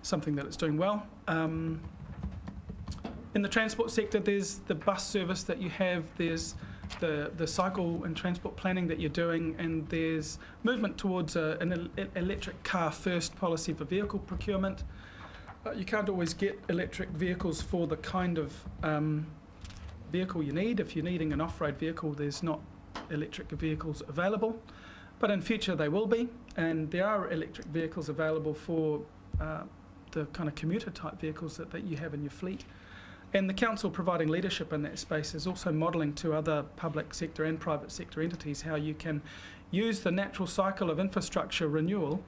something that it's doing well. In the transport sector, there's the bus service that you have, there's the cycle and transport planning that you're doing, and there's movement towards an electric car first policy for vehicle procurement. You can't always get electric vehicles for the kind of vehicle you need. If you're needing an off-road vehicle, there's not electric vehicles available, but in future they will be, and there are electric vehicles available for the kind of commuter type vehicles that you have in your fleet. And the council providing leadership in that space is also modelling to other public sector and private sector entities how you can use the natural cycle of infrastructure renewal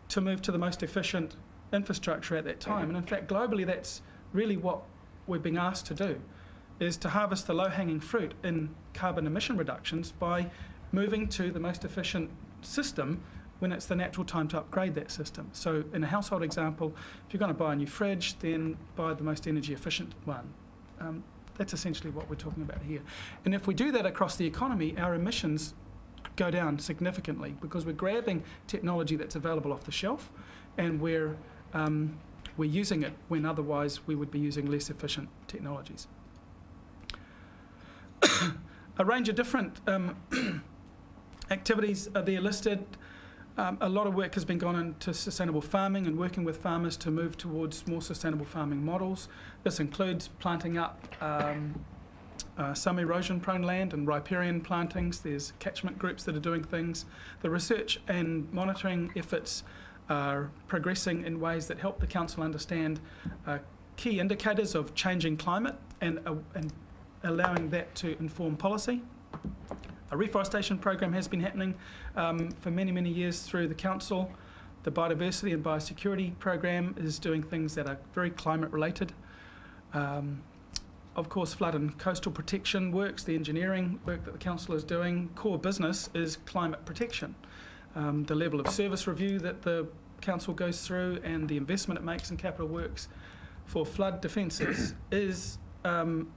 to move to the most efficient infrastructure at that time. And in fact, globally, that's really what we're being asked to do, is to harvest the low-hanging fruit in carbon emission reductions by moving to the most efficient system when it's the natural time to upgrade that system. So in a household example, if you're going to buy a new fridge, then buy the most energy efficient one. That's essentially what we're talking about here. And if we do that across the economy, our emissions go down significantly, because we're grabbing technology that's available off the shelf and we're using it when otherwise we would be using less efficient technologies. A range of different activities are there listed. A lot of work has been gone into sustainable farming and working with farmers to move towards more sustainable farming models. This includes planting up some erosion-prone land and riparian plantings. There's catchment groups that are doing things. The research and monitoring efforts are progressing in ways that help the council understand key indicators of changing climate and allowing that to inform policy. A reforestation program has been happening for many, many years through the council. The biodiversity and biosecurity program is doing things that are very climate related. Of course, flood and coastal protection works, the engineering work that the council is doing. Core business is climate protection. the level of service review that the council goes through and the investment it makes in capital works for flood defences is an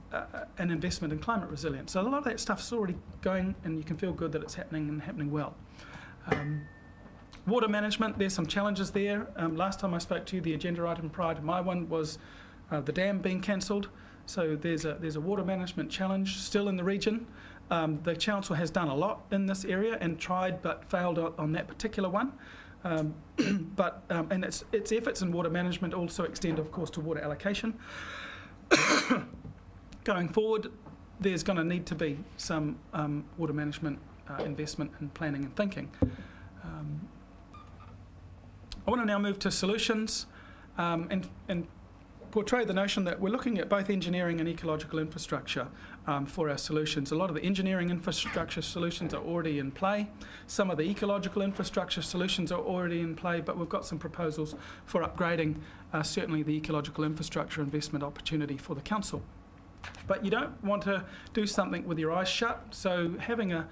investment in climate resilience. So a lot of that stuff's already going, and you can feel good that it's happening and happening well. Water management, there's some challenges there. Last time I spoke to you, the agenda item prior to my one was the dam being cancelled. So there's a water management challenge still in the region. The council has done a lot in this area and tried but failed on that particular one. And its efforts in water management also extend, of course, to water allocation. Going forward, there's going to need to be some water management investment in planning and thinking. I want to now move to solutions and portray the notion that we're looking at both engineering and ecological infrastructure for our solutions. A lot of the engineering infrastructure solutions are already in play. Some of the ecological infrastructure solutions are already in play, but we've got some proposals for upgrading certainly the ecological infrastructure investment opportunity for the council. But you don't want to do something with your eyes shut, so having a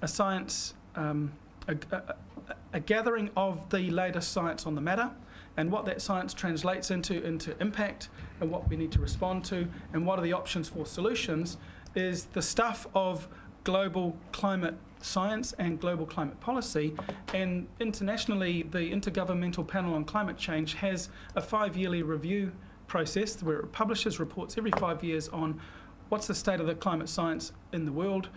science, a gathering of the latest science on the matter, and what that science translates into impact, and what we need to respond to, and what are the options for solutions, is the stuff of global climate science and global climate policy. And internationally, the Intergovernmental Panel on Climate Change has a 5-yearly review process where it publishes reports every 5 years on what's the state of the climate science in the world,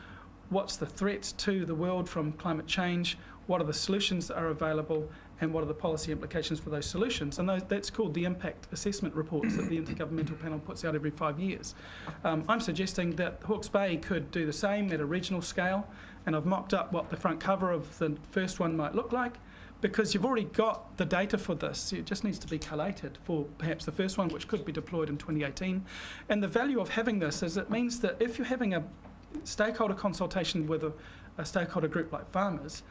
what's the threats to the world from climate change, what are the solutions that are available, and what are the policy implications for those solutions. And that's called the impact assessment reports that the Intergovernmental Panel puts out every 5 years. I'm suggesting that Hawke's Bay could do the same at a regional scale, and I've mocked up what the front cover of the first one might look like, because you've already got the data for this. It just needs to be collated for perhaps the first one, which could be deployed in 2018. And the value of having this is it means that if you're having a stakeholder consultation with a stakeholder group like farmers,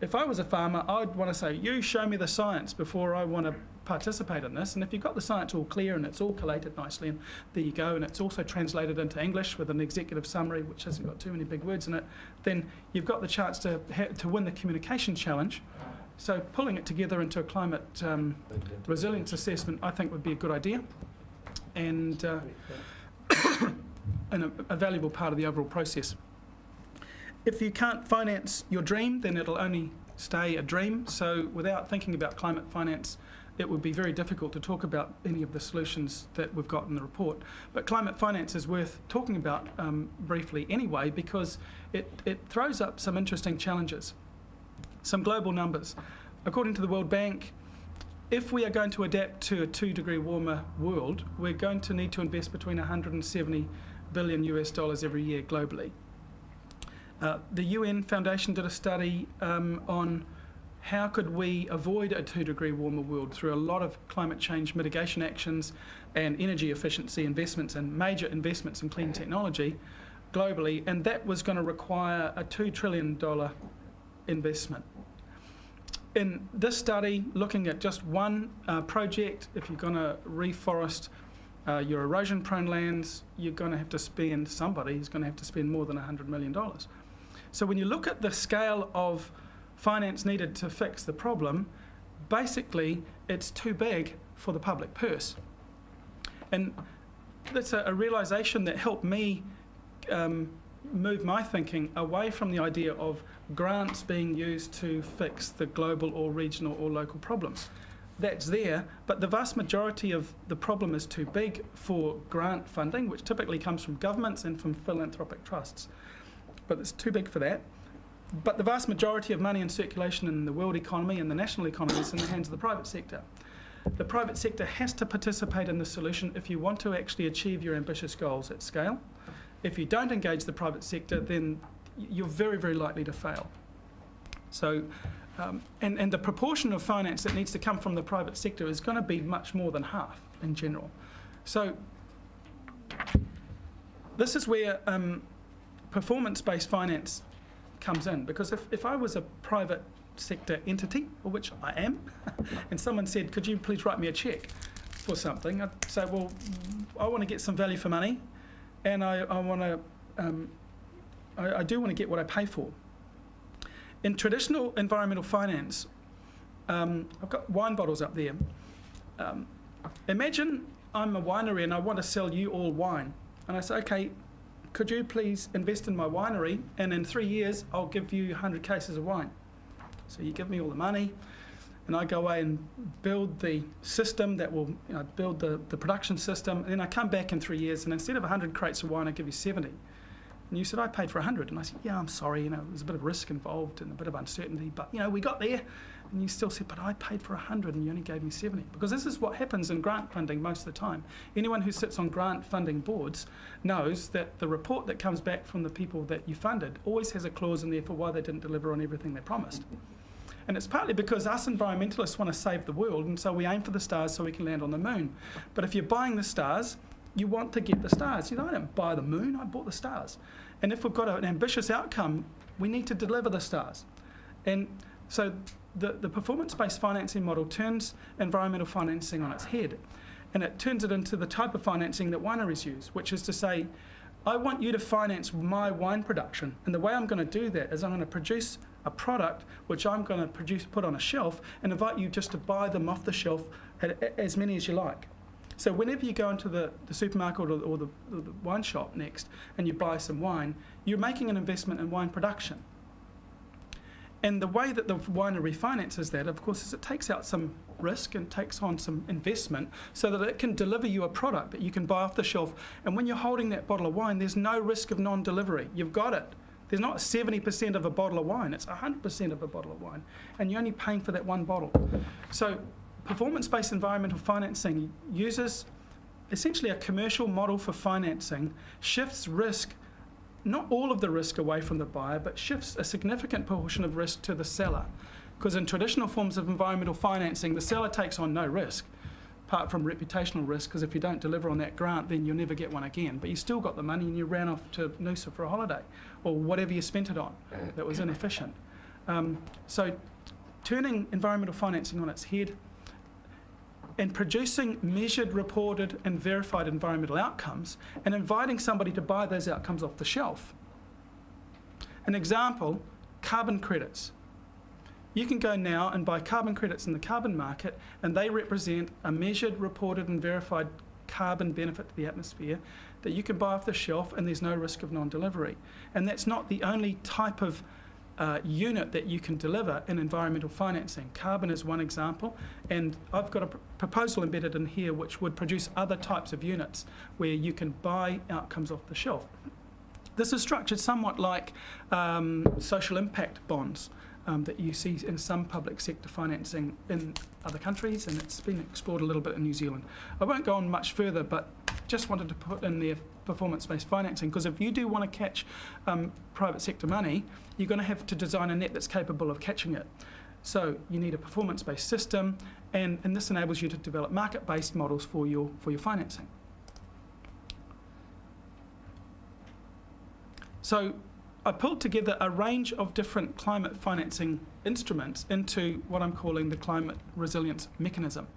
if I was a farmer, I'd want to say, you show me the science before I want to participate in this. And if you've got the science all clear and it's all collated nicely, and there you go, and it's also translated into English with an executive summary which hasn't got too many big words in it, then you've got the chance to win the communication challenge. So pulling it together into a climate resilience assessment, I think, would be a good idea, and a valuable part of the overall process. If you can't finance your dream, then it'll only stay a dream. So without thinking about climate finance, it would be very difficult to talk about any of the solutions that we've got in the report. But climate finance is worth talking about briefly anyway, because it throws up some interesting challenges. Some global numbers. According to the World Bank, if we are going to adapt to a 2-degree warmer world, we're going to need to invest between $170 billion every year globally. The UN Foundation did a study on how could we avoid a 2-degree warmer world through a lot of climate change mitigation actions and energy efficiency investments and major investments in clean technology globally, and that was going to require a $2 trillion investment. In this study, looking at just one project, if you're going to reforest your erosion-prone lands, you're going to have to spend, somebody's going to have to spend more than $100 million. So when you look at the scale of finance needed to fix the problem, basically it's too big for the public purse. And that's a realisation that helped me move my thinking away from the idea of grants being used to fix the global or regional or local problems. That's there, but the vast majority of the problem is too big for grant funding, which typically comes from governments and from philanthropic trusts. But it's too big for that. But the vast majority of money in circulation in the world economy and the national economy is in the hands of the private sector. The private sector has to participate in the solution if you want to actually achieve your ambitious goals at scale. If you don't engage the private sector, then you're very, very likely to fail. So, and the proportion of finance that needs to come from the private sector is going to be much more than half in general. So this is where performance-based finance comes in, because if I was a private sector entity, which I am, and someone said, could you please write me a cheque for something, I'd say, well, I want to get some value for money, and I do want to get what I pay for. In traditional environmental finance, I've got wine bottles up there. Imagine I'm a winery and I want to sell you all wine. And I say, okay, could you please invest in my winery, and in 3 years I'll give you 100 cases of wine. So you give me all the money, and I go away and build the system that will build the production system, and then I come back in 3 years, and instead of 100 crates of wine, I give you 70. And you said, I paid for 100. And I said, yeah, I'm sorry, there's a bit of risk involved and a bit of uncertainty, but we got there. And you still said, but I paid for 100 and you only gave me 70. Because this is what happens in grant funding most of the time. Anyone who sits on grant funding boards knows that the report that comes back from the people that you funded always has a clause in there for why they didn't deliver on everything they promised. And it's partly because us environmentalists want to save the world, and so we aim for the stars so we can land on the moon. But if you're buying the stars, you want to get the stars. I didn't buy the moon, I bought the stars. And if we've got an ambitious outcome, we need to deliver the stars. And so the performance-based financing model turns environmental financing on its head, and it turns it into the type of financing that wineries use, which is to say, I want you to finance my wine production, and the way I'm going to do that is I'm going to produce a product which I'm going to put on a shelf, and invite you just to buy them off the shelf, as many as you like. So whenever you go into the supermarket or the wine shop next and you buy some wine, you're making an investment in wine production. And the way that the winery finances that, of course, is it takes out some risk and takes on some investment so that it can deliver you a product that you can buy off the shelf. And when you're holding that bottle of wine, there's no risk of non-delivery. You've got it. There's not 70% of a bottle of wine, it's 100% of a bottle of wine. And you're only paying for that one bottle. So performance-based environmental financing uses essentially a commercial model for financing, shifts risk, not all of the risk away from the buyer, but shifts a significant portion of risk to the seller. Because in traditional forms of environmental financing, the seller takes on no risk, apart from reputational risk, because if you don't deliver on that grant, then you'll never get one again. But you still got the money and you ran off to Noosa for a holiday, or whatever you spent it on that was inefficient. So turning environmental financing on its head and producing measured, reported and verified environmental outcomes, and inviting somebody to buy those outcomes off the shelf. An example, carbon credits. You can go now and buy carbon credits in the carbon market, and they represent a measured, reported and verified carbon benefit to the atmosphere that you can buy off the shelf, and there's no risk of non-delivery. And that's not the only type of unit that you can deliver in environmental financing. Carbon is one example, and I've got a proposal embedded in here which would produce other types of units where you can buy outcomes off the shelf. This is structured somewhat like social impact bonds that you see in some public sector financing in other countries, and it's been explored a little bit in New Zealand. I won't go on much further, but just wanted to put in there performance-based financing, because if you do want to catch private sector money, you're going to have to design a net that's capable of catching it. So you need a performance-based system, and this enables you to develop market-based models for your financing. So I pulled together a range of different climate financing instruments into what I'm calling the climate resilience mechanism.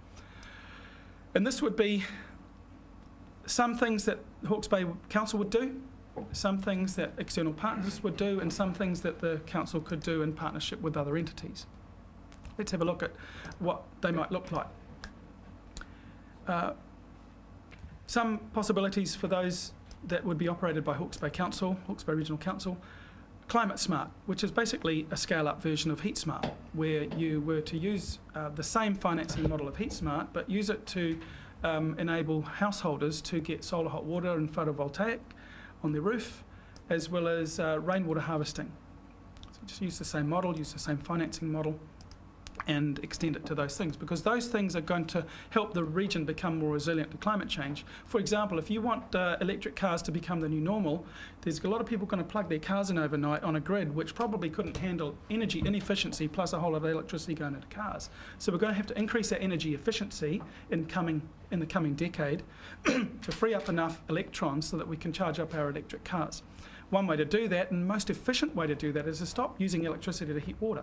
And this would be some things that Hawke's Bay Council would do, some things that external partners would do, and some things that the council could do in partnership with other entities. Let's have a look at what they might look like. Some possibilities for those that would be operated by Hawke's Bay Council, Hawke's Bay Regional Council. Climate Smart, which is basically a scale-up version of Heat Smart, where you were to use the same financing model of Heat Smart, but use it to enable householders to get solar hot water and photovoltaic on their roof, as well as rainwater harvesting. So just use the same model, use the same financing model, and extend it to those things, because those things are going to help the region become more resilient to climate change. For example, if you want electric cars to become the new normal, there's a lot of people going to plug their cars in overnight on a grid which probably couldn't handle energy inefficiency plus a whole lot of electricity going into cars. So we're going to have to increase our energy efficiency in the coming decade to free up enough electrons so that we can charge up our electric cars. One way to do that, and most efficient way to do that, is to stop using electricity to heat water.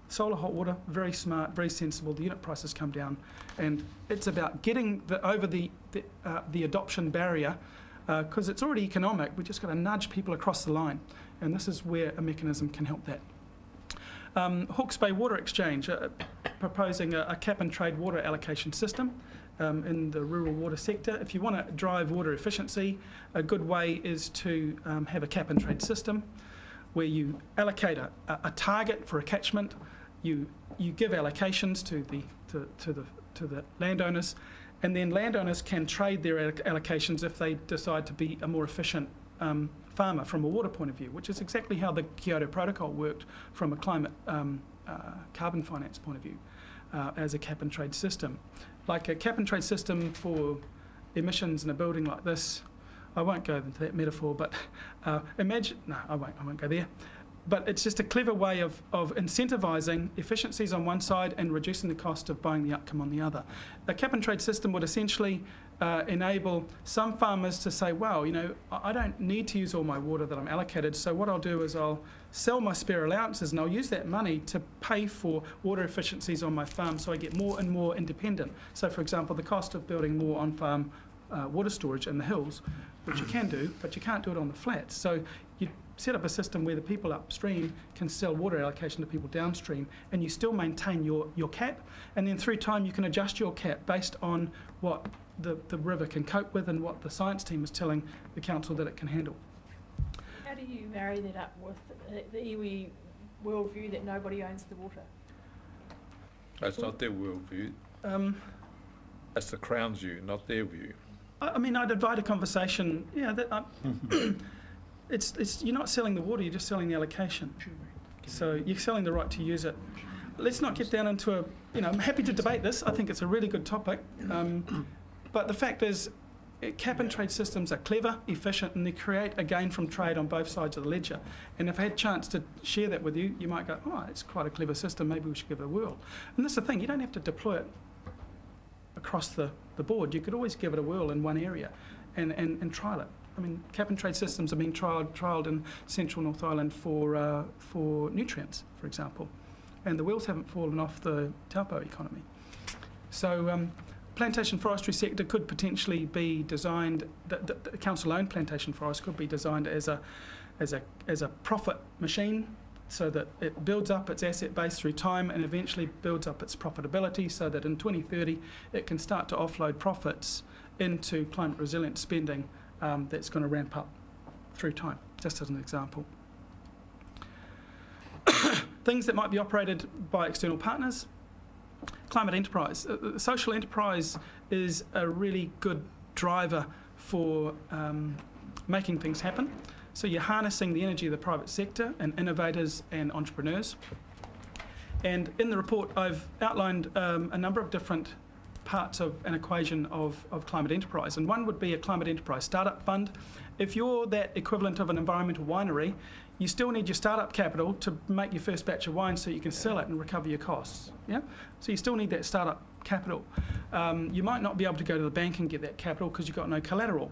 Solar hot water, very smart, very sensible. The unit prices come down, and it's about getting over the adoption barrier, because it's already economic. We just got to nudge people across the line, and this is where a mechanism can help that. Hawke's Bay Water Exchange, proposing a cap and trade water allocation system in the rural water sector. If you want to drive water efficiency, a good way is to have a cap and trade system where you allocate a target for a catchment, you give allocations to the landowners, and then landowners can trade their allocations if they decide to be a more efficient farmer from a water point of view, which is exactly how the Kyoto Protocol worked from a climate carbon finance point of view as a cap and trade system. Like a cap and trade system for emissions in a building like this, I won't go into that metaphor, but imagine, no, I won't go there. But it's just a clever way of incentivising efficiencies on one side and reducing the cost of buying the outcome on the other. A cap and trade system would essentially enable some farmers to say, well, you know, I don't need to use all my water that I'm allocated, so what I'll do is I'll sell my spare allowances and I'll use that money to pay for water efficiencies on my farm so I get more and more independent. So, for example, the cost of building more on-farm water storage in the hills, which you can do, but you can't do it on the flats. So you set up a system where the people upstream can sell water allocation to people downstream, and you still maintain your cap, and then through time you can adjust your cap based on what the river can cope with and what the science team is telling the council that it can handle. How do you marry that up with the iwi worldview that nobody owns the water? That's not their worldview. That's the Crown's view, not their view. I mean, I'd invite a conversation. Yeah, that it's you're not selling the water; you're just selling the allocation. So you're selling the right to use it. Let's not get down into a. You know, I'm happy to debate this. I think it's a really good topic. But the fact is, cap and trade systems are clever, efficient, and they create a gain from trade on both sides of the ledger. And if I had a chance to share that with you, you might go, "Oh, it's quite a clever system. Maybe we should give it a whirl." And that's the thing; you don't have to deploy it across the board. You could always give it a whirl in one area and trial it. I mean, cap and trade systems are being trialled in central North Island for nutrients, for example. And the wheels haven't fallen off the taupo economy. So plantation forestry sector could potentially be designed, the council-owned plantation forest could be designed as a profit machine, so that it builds up its asset base through time and eventually builds up its profitability, so that in 2030 it can start to offload profits into climate resilient spending that's going to ramp up through time, just as an example. Things that might be operated by external partners. Climate enterprise. Social enterprise is a really good driver for making things happen. So you're harnessing the energy of the private sector and innovators and entrepreneurs. And in the report, I've outlined a number of different parts of an equation of climate enterprise. And one would be a climate enterprise startup fund. If you're that equivalent of an environmental winery, you still need your startup capital to make your first batch of wine so you can sell it and recover your costs. Yeah? So you still need that startup capital. You might not be able to go to the bank and get that capital because you've got no collateral.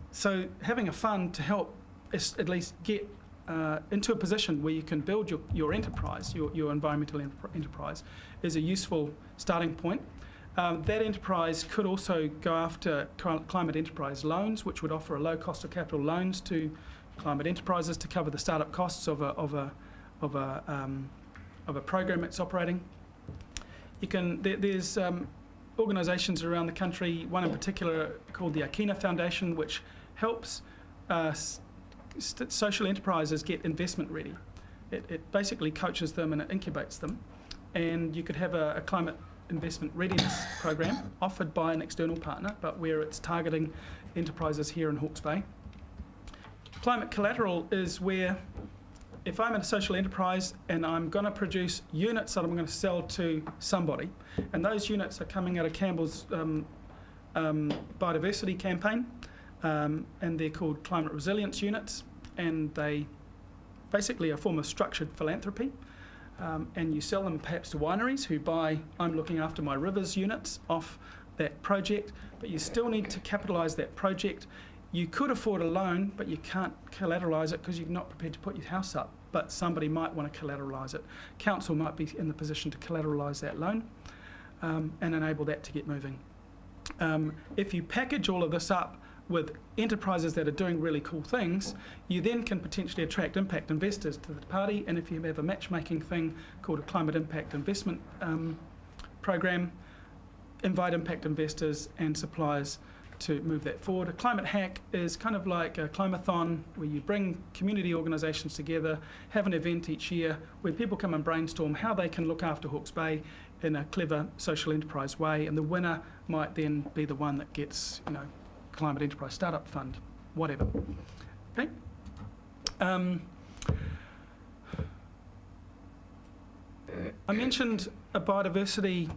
So having a fund to help at least get into a position where you can build your enterprise, your environmental enterprise, is a useful starting point. That enterprise could also go after climate enterprise loans, which would offer a low cost of capital loans to climate enterprises to cover the startup costs of a program it's operating. There's organisations around the country, one in particular called the Akina Foundation, which helps social enterprises get investment ready. It basically coaches them and it incubates them. And you could have a climate investment readiness program offered by an external partner, but where it's targeting enterprises here in Hawke's Bay. Climate collateral is where if I'm in a social enterprise and I'm going to produce units that I'm going to sell to somebody, and those units are coming out of Campbell's biodiversity campaign, and they're called climate resilience units, and they basically are a form of structured philanthropy. And you sell them perhaps to wineries who buy I'm looking after my rivers units off that project, but you still need to capitalise that project. You could afford a loan, but you can't collateralise it because you're not prepared to put your house up, but somebody might want to collateralise it. Council might be in the position to collateralise that loan and enable that to get moving. If you package all of this up with enterprises that are doing really cool things, you then can potentially attract impact investors to the party. And if you have a matchmaking thing called a climate impact investment program, invite impact investors and suppliers to move that forward. A climate hack is kind of like a climathon where you bring community organisations together, have an event each year where people come and brainstorm how they can look after Hawke's Bay in a clever social enterprise way, and the winner might then be the one that gets, you know, Climate Enterprise Startup Fund, whatever. Okay. I mentioned a biodiversity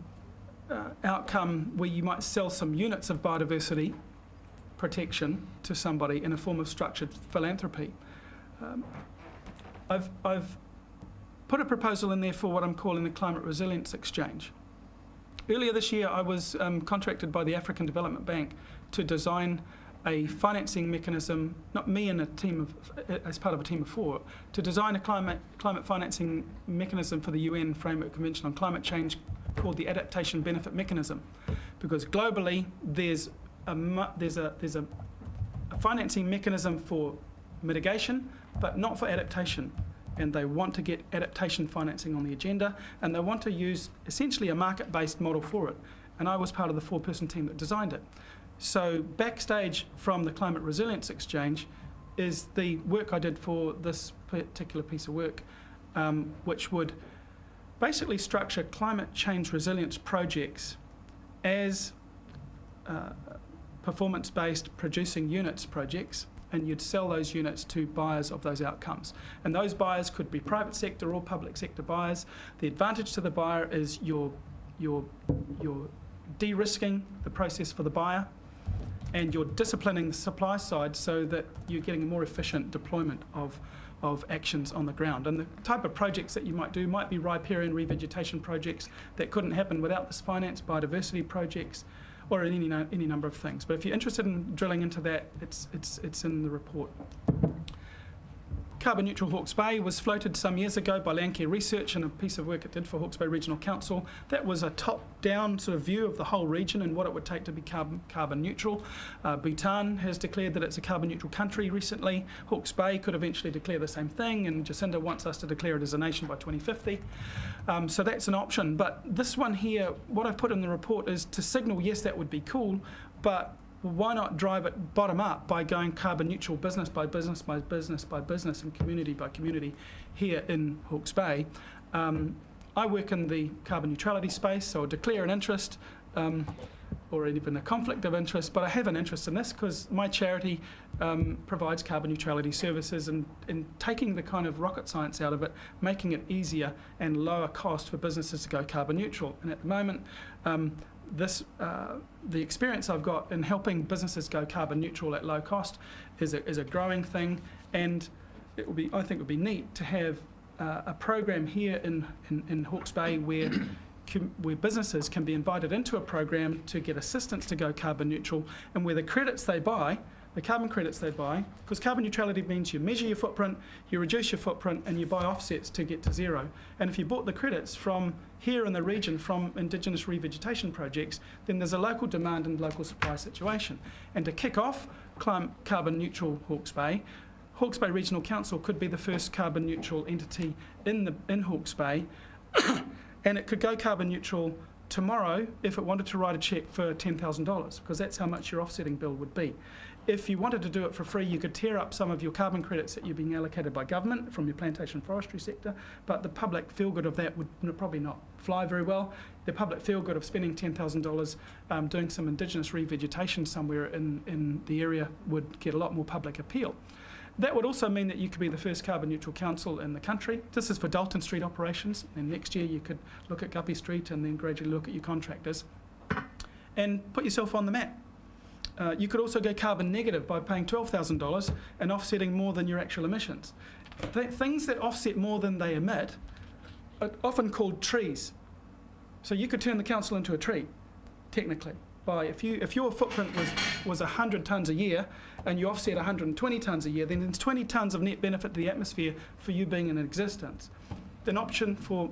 outcome where you might sell some units of biodiversity protection to somebody in a form of structured philanthropy. I've put a proposal in there for what I'm calling the Climate Resilience Exchange. Earlier this year, I was contracted by the African Development Bank to design a financing mechanism, not me and a team of, as part of a team of 4, to design a climate financing mechanism for the UN Framework Convention on Climate Change called the Adaptation Benefit Mechanism, because globally there's a financing mechanism for mitigation, but not for adaptation. And they want to get adaptation financing on the agenda, and they want to use essentially a market-based model for it. And I was part of the 4-person team that designed it. So backstage from the Climate Resilience Exchange is the work I did for this particular piece of work, which would basically structure climate change resilience projects as performance-based producing units projects, and you'd sell those units to buyers of those outcomes. And those buyers could be private sector or public sector buyers. The advantage to the buyer is you're de-risking the process for the buyer, and you're disciplining the supply side so that you're getting a more efficient deployment of actions on the ground. And the type of projects that you might do might be riparian revegetation projects that couldn't happen without this finance, biodiversity projects, or any number of things. But if you're interested in drilling into that, it's in the report. Carbon Neutral Hawke's Bay was floated some years ago by Landcare Research and a piece of work it did for Hawke's Bay Regional Council. That was a top-down sort of view of the whole region and what it would take to be carbon neutral. Bhutan has declared that it's a carbon neutral country recently. Hawke's Bay could eventually declare the same thing, and Jacinda wants us to declare it as a nation by 2050. So that's an option. But this one here, what I've put in the report is to signal, yes, that would be cool, but why not drive it bottom up by going carbon neutral business by business by business by business and community by community here in Hawke's Bay. I work in the carbon neutrality space, so I declare an interest or even a conflict of interest, but I have an interest in this because my charity provides carbon neutrality services, and taking the kind of rocket science out of it, making it easier and lower cost for businesses to go carbon neutral. And at the moment, the experience I've got in helping businesses go carbon neutral at low cost is a growing thing, and it will be, I think it would be neat to have a program here in Hawke's Bay where businesses can be invited into a program to get assistance to go carbon neutral, and where the credits they buy, the carbon credits they buy, because carbon neutrality means you measure your footprint, you reduce your footprint, and you buy offsets to get to zero. And if you bought the credits from here in the region from Indigenous revegetation projects, then there's a local demand and local supply situation. And to kick off carbon neutral Hawke's Bay Regional Council could be the first carbon neutral entity in Hawke's Bay, and it could go carbon neutral tomorrow if it wanted to write a cheque for $10,000, because that's how much your offsetting bill would be. If you wanted to do it for free, you could tear up some of your carbon credits that you're being allocated by government from your plantation forestry sector, but the public feel-good of that would probably not fly very well. The public feel-good of spending $10,000 doing some Indigenous revegetation somewhere in the area would get a lot more public appeal. That would also mean that you could be the first carbon neutral council in the country. This is for Dalton Street operations, and next year you could look at Guppy Street and then gradually look at your contractors and put yourself on the map. You could also go carbon negative by paying $12,000 and offsetting more than your actual emissions. Things that offset more than they emit are often called trees. So you could turn the council into a tree, technically. If your footprint was 100 tonnes a year and you offset 120 tonnes a year, then there's 20 tonnes of net benefit to the atmosphere for you being in existence. An option for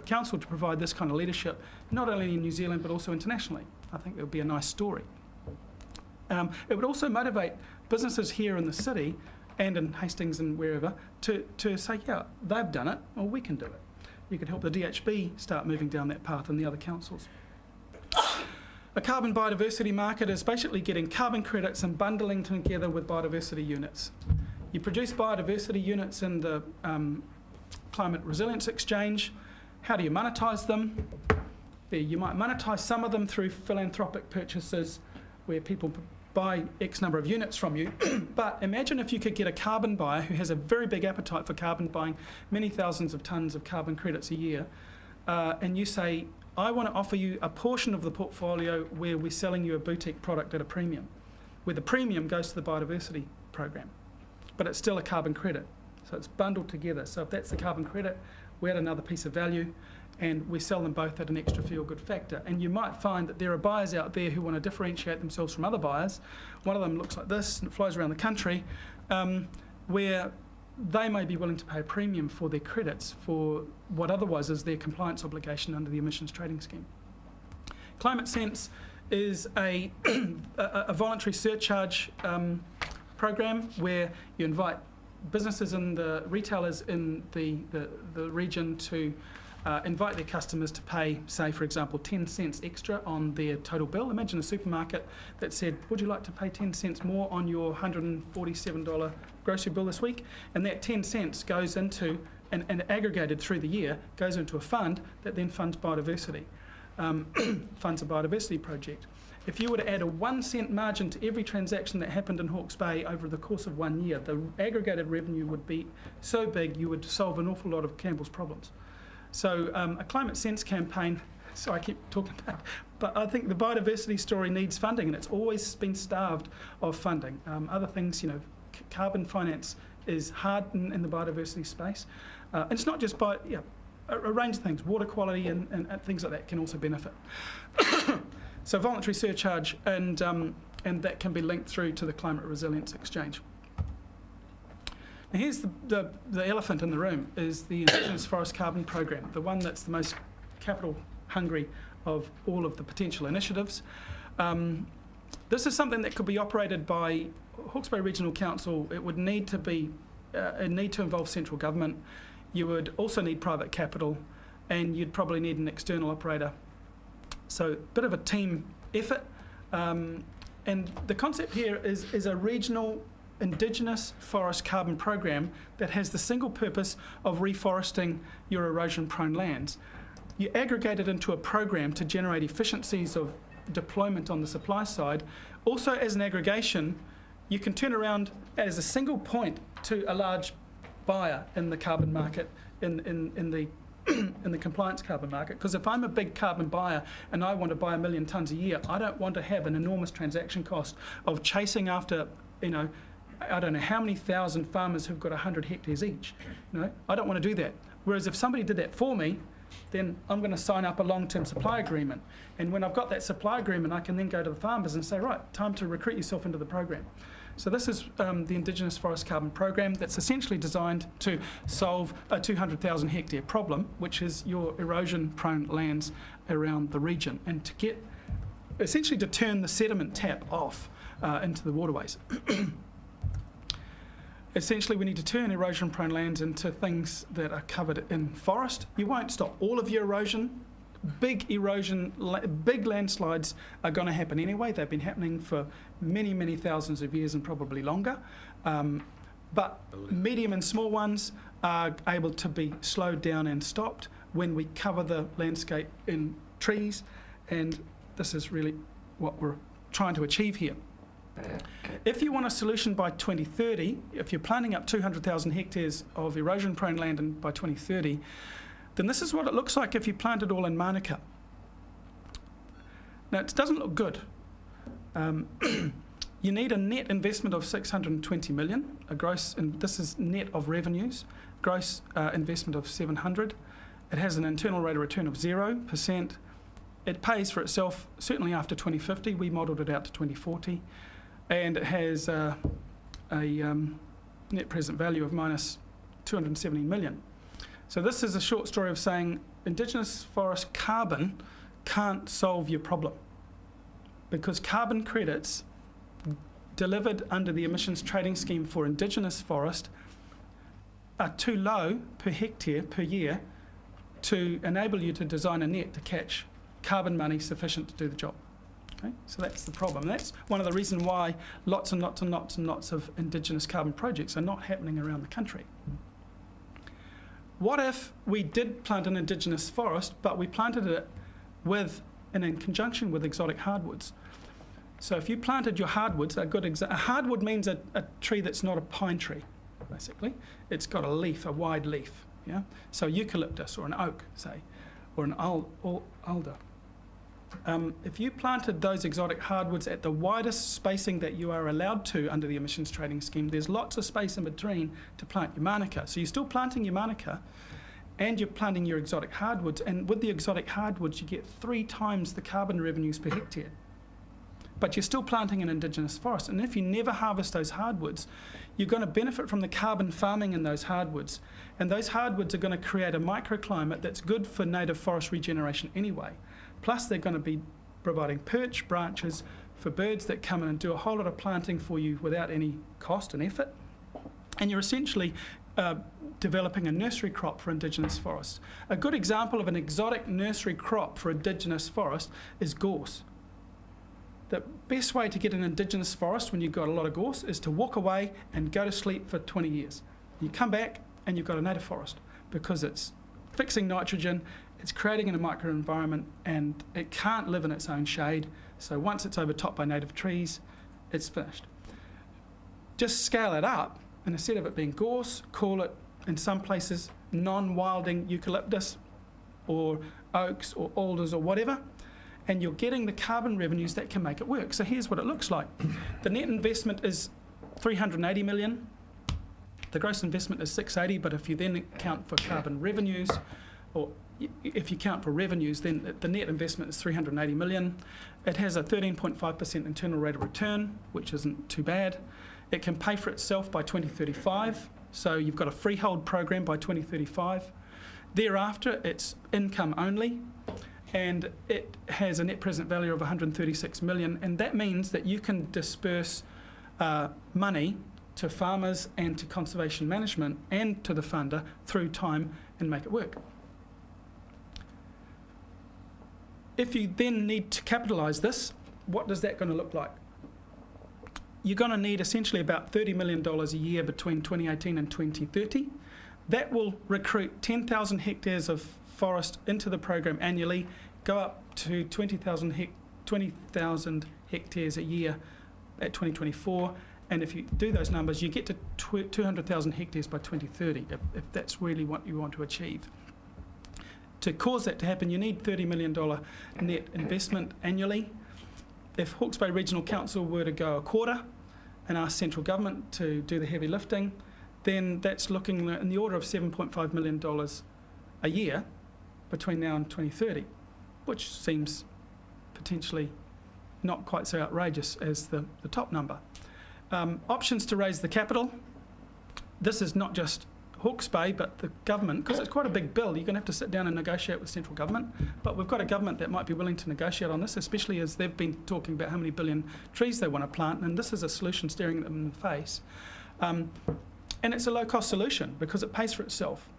council to provide this kind of leadership, not only in New Zealand but also internationally. I think it would be a nice story. It would also motivate businesses here in the city and in Hastings and wherever to say, yeah, they've done it, well, we can do it. You could help the DHB start moving down that path and the other councils. A carbon biodiversity market is basically getting carbon credits and bundling them together with biodiversity units. You produce biodiversity units in the Climate Resilience Exchange. How do you monetise them? You might monetise some of them through philanthropic purchases where people buy X number of units from you. But imagine if you could get a carbon buyer who has a very big appetite for carbon, buying many thousands of tonnes of carbon credits a year, and you say, I want to offer you a portion of the portfolio where we're selling you a boutique product at a premium, where the premium goes to the biodiversity program, but it's still a carbon credit. So it's bundled together. So if that's the carbon credit, we add another piece of value, and we sell them both at an extra feel-good factor. And you might find that there are buyers out there who want to differentiate themselves from other buyers. One of them looks like this, and it flies around the country, where they may be willing to pay a premium for their credits for what otherwise is their compliance obligation under the emissions trading scheme. Climate Sense is a voluntary surcharge program where you invite businesses and the retailers in the region to invite their customers to pay, say, for example, 10 cents extra on their total bill. Imagine a supermarket that said, would you like to pay 10 cents more on your $147 grocery bill this week? And that 10 cents goes into, and aggregated through the year, goes into a fund that then funds biodiversity, funds a biodiversity project. If you were to add a 1 cent margin to every transaction that happened in Hawke's Bay over the course of 1 year, the aggregated revenue would be so big you would solve an awful lot of Campbell's problems. So a Climate Sense campaign, sorry I keep talking about, but I think the biodiversity story needs funding, and it's always been starved of funding. Other things, you know, carbon finance is hard in the biodiversity space. And it's not just a range of things, water quality and things like that can also benefit. So voluntary surcharge, and that can be linked through to the Climate Resilience Exchange. Now here's the elephant in the room, is the Indigenous Forest Carbon Program, the one that's the most capital hungry of all of the potential initiatives. This is something that could be operated by Hawke's Bay Regional Council. It would need to be, need to involve central government. You would also need private capital, and you'd probably need an external operator. So a bit of a team effort. And the concept here is a regional Indigenous forest carbon program that has the single purpose of reforesting your erosion-prone lands. You aggregate it into a program to generate efficiencies of deployment on the supply side. Also, as an aggregation, you can turn around as a single point to a large buyer in the carbon market, in the compliance carbon market. Because if I'm a big carbon buyer and I want to buy 1 million tonnes a year, I don't want to have an enormous transaction cost of chasing after, you know, I don't know how many thousand farmers who've got 100 hectares each. You know, I don't want to do that. Whereas if somebody did that for me, then I'm going to sign up a long-term supply agreement. And when I've got that supply agreement, I can then go to the farmers and say, right, time to recruit yourself into the program. So this is the Indigenous Forest Carbon Program that's essentially designed to solve a 200,000 hectare problem, which is your erosion-prone lands around the region, and to get, essentially to turn the sediment tap off into the waterways. Essentially, we need to turn erosion-prone lands into things that are covered in forest. You won't stop all of your erosion. Big landslides are going to happen anyway. They've been happening for many, many thousands of years and probably longer. But medium and small ones are able to be slowed down and stopped when we cover the landscape in trees. And this is really what we're trying to achieve here. If you want a solution by 2030, if you're planting up 200,000 hectares of erosion-prone land by 2030, then this is what it looks like if you plant it all in Mānuka. Now, it doesn't look good. You need a net investment of 620 million, a gross, and this is net of revenues, gross investment of 700. It has an internal rate of return of 0%. It pays for itself, certainly after 2050. We modelled it out to 2040. And it has a net present value of minus 270 million. So this is a short story of saying Indigenous forest carbon can't solve your problem, because carbon credits, delivered under the emissions trading scheme for Indigenous forest are too low per hectare per year to enable you to design a net to catch carbon money sufficient to do the job. Okay? So that's the problem. That's one of the reasons why lots and lots and lots and lots of Indigenous carbon projects are not happening around the country. What if we did plant an Indigenous forest, but we planted it with and in conjunction with exotic hardwoods? So if you planted your hardwoods, a hardwood means a tree that's not a pine tree, basically. It's got a leaf, a wide leaf. Yeah. So eucalyptus or an oak, say, or an alder. If you planted those exotic hardwoods at the widest spacing that you are allowed to under the emissions trading scheme, there's lots of space in between to plant your manuka. So you're still planting your manuka and you're planting your exotic hardwoods, and with the exotic hardwoods you get 3 times the carbon revenues per hectare. But you're still planting an Indigenous forest, and if you never harvest those hardwoods, you're going to benefit from the carbon farming in those hardwoods, and those hardwoods are going to create a microclimate that's good for native forest regeneration anyway. Plus they're going to be providing perch branches for birds that come in and do a whole lot of planting for you without any cost and effort. And you're essentially developing a nursery crop for Indigenous forests. A good example of an exotic nursery crop for Indigenous forest is gorse. The best way to get an Indigenous forest when you've got a lot of gorse is to walk away and go to sleep for 20 years. You come back and you've got a native forest, because it's fixing nitrogen, it's creating a microenvironment, and it can't live in its own shade. So once it's overtopped by native trees, it's finished. Just scale it up, and instead of it being gorse, call it, in some places, non-wilding eucalyptus or oaks or alders or whatever, and you're getting the carbon revenues that can make it work. So here's what it looks like. The net investment is 380 million. The gross investment is 680, but if you then account for carbon revenues, or if you count for revenues, then the net investment is 380 million. It has a 13.5% internal rate of return, which isn't too bad. It can pay for itself by 2035, so you've got a freehold program by 2035. Thereafter, it's income only, and it has a net present value of 136 million, and that means that you can disperse money to farmers and to conservation management and to the funder through time and make it work. If you then need to capitalise this, what does that going to look like? You're going to need essentially about $30 million a year between 2018 and 2030. That will recruit 10,000 hectares of forest into the program annually, go up to 20,000 hectares a year at 2024, and if you do those numbers, you get to 200,000 hectares by 2030, if that's really what you want to achieve. To cause that to happen, you need $30 million net investment annually. If Hawke's Bay Regional Council were to go a quarter and ask central government to do the heavy lifting, then that's looking in the order of $7.5 million a year between now and 2030, which seems potentially not quite so outrageous as the top number. Options to raise the capital. This is not just Hawke's Bay, but the government, because it's quite a big bill, you're going to have to sit down and negotiate with central government. But we've got a government that might be willing to negotiate on this, especially as they've been talking about how many billion trees they want to plant, and this is a solution staring them in the face. And it's a low-cost solution because it pays for itself.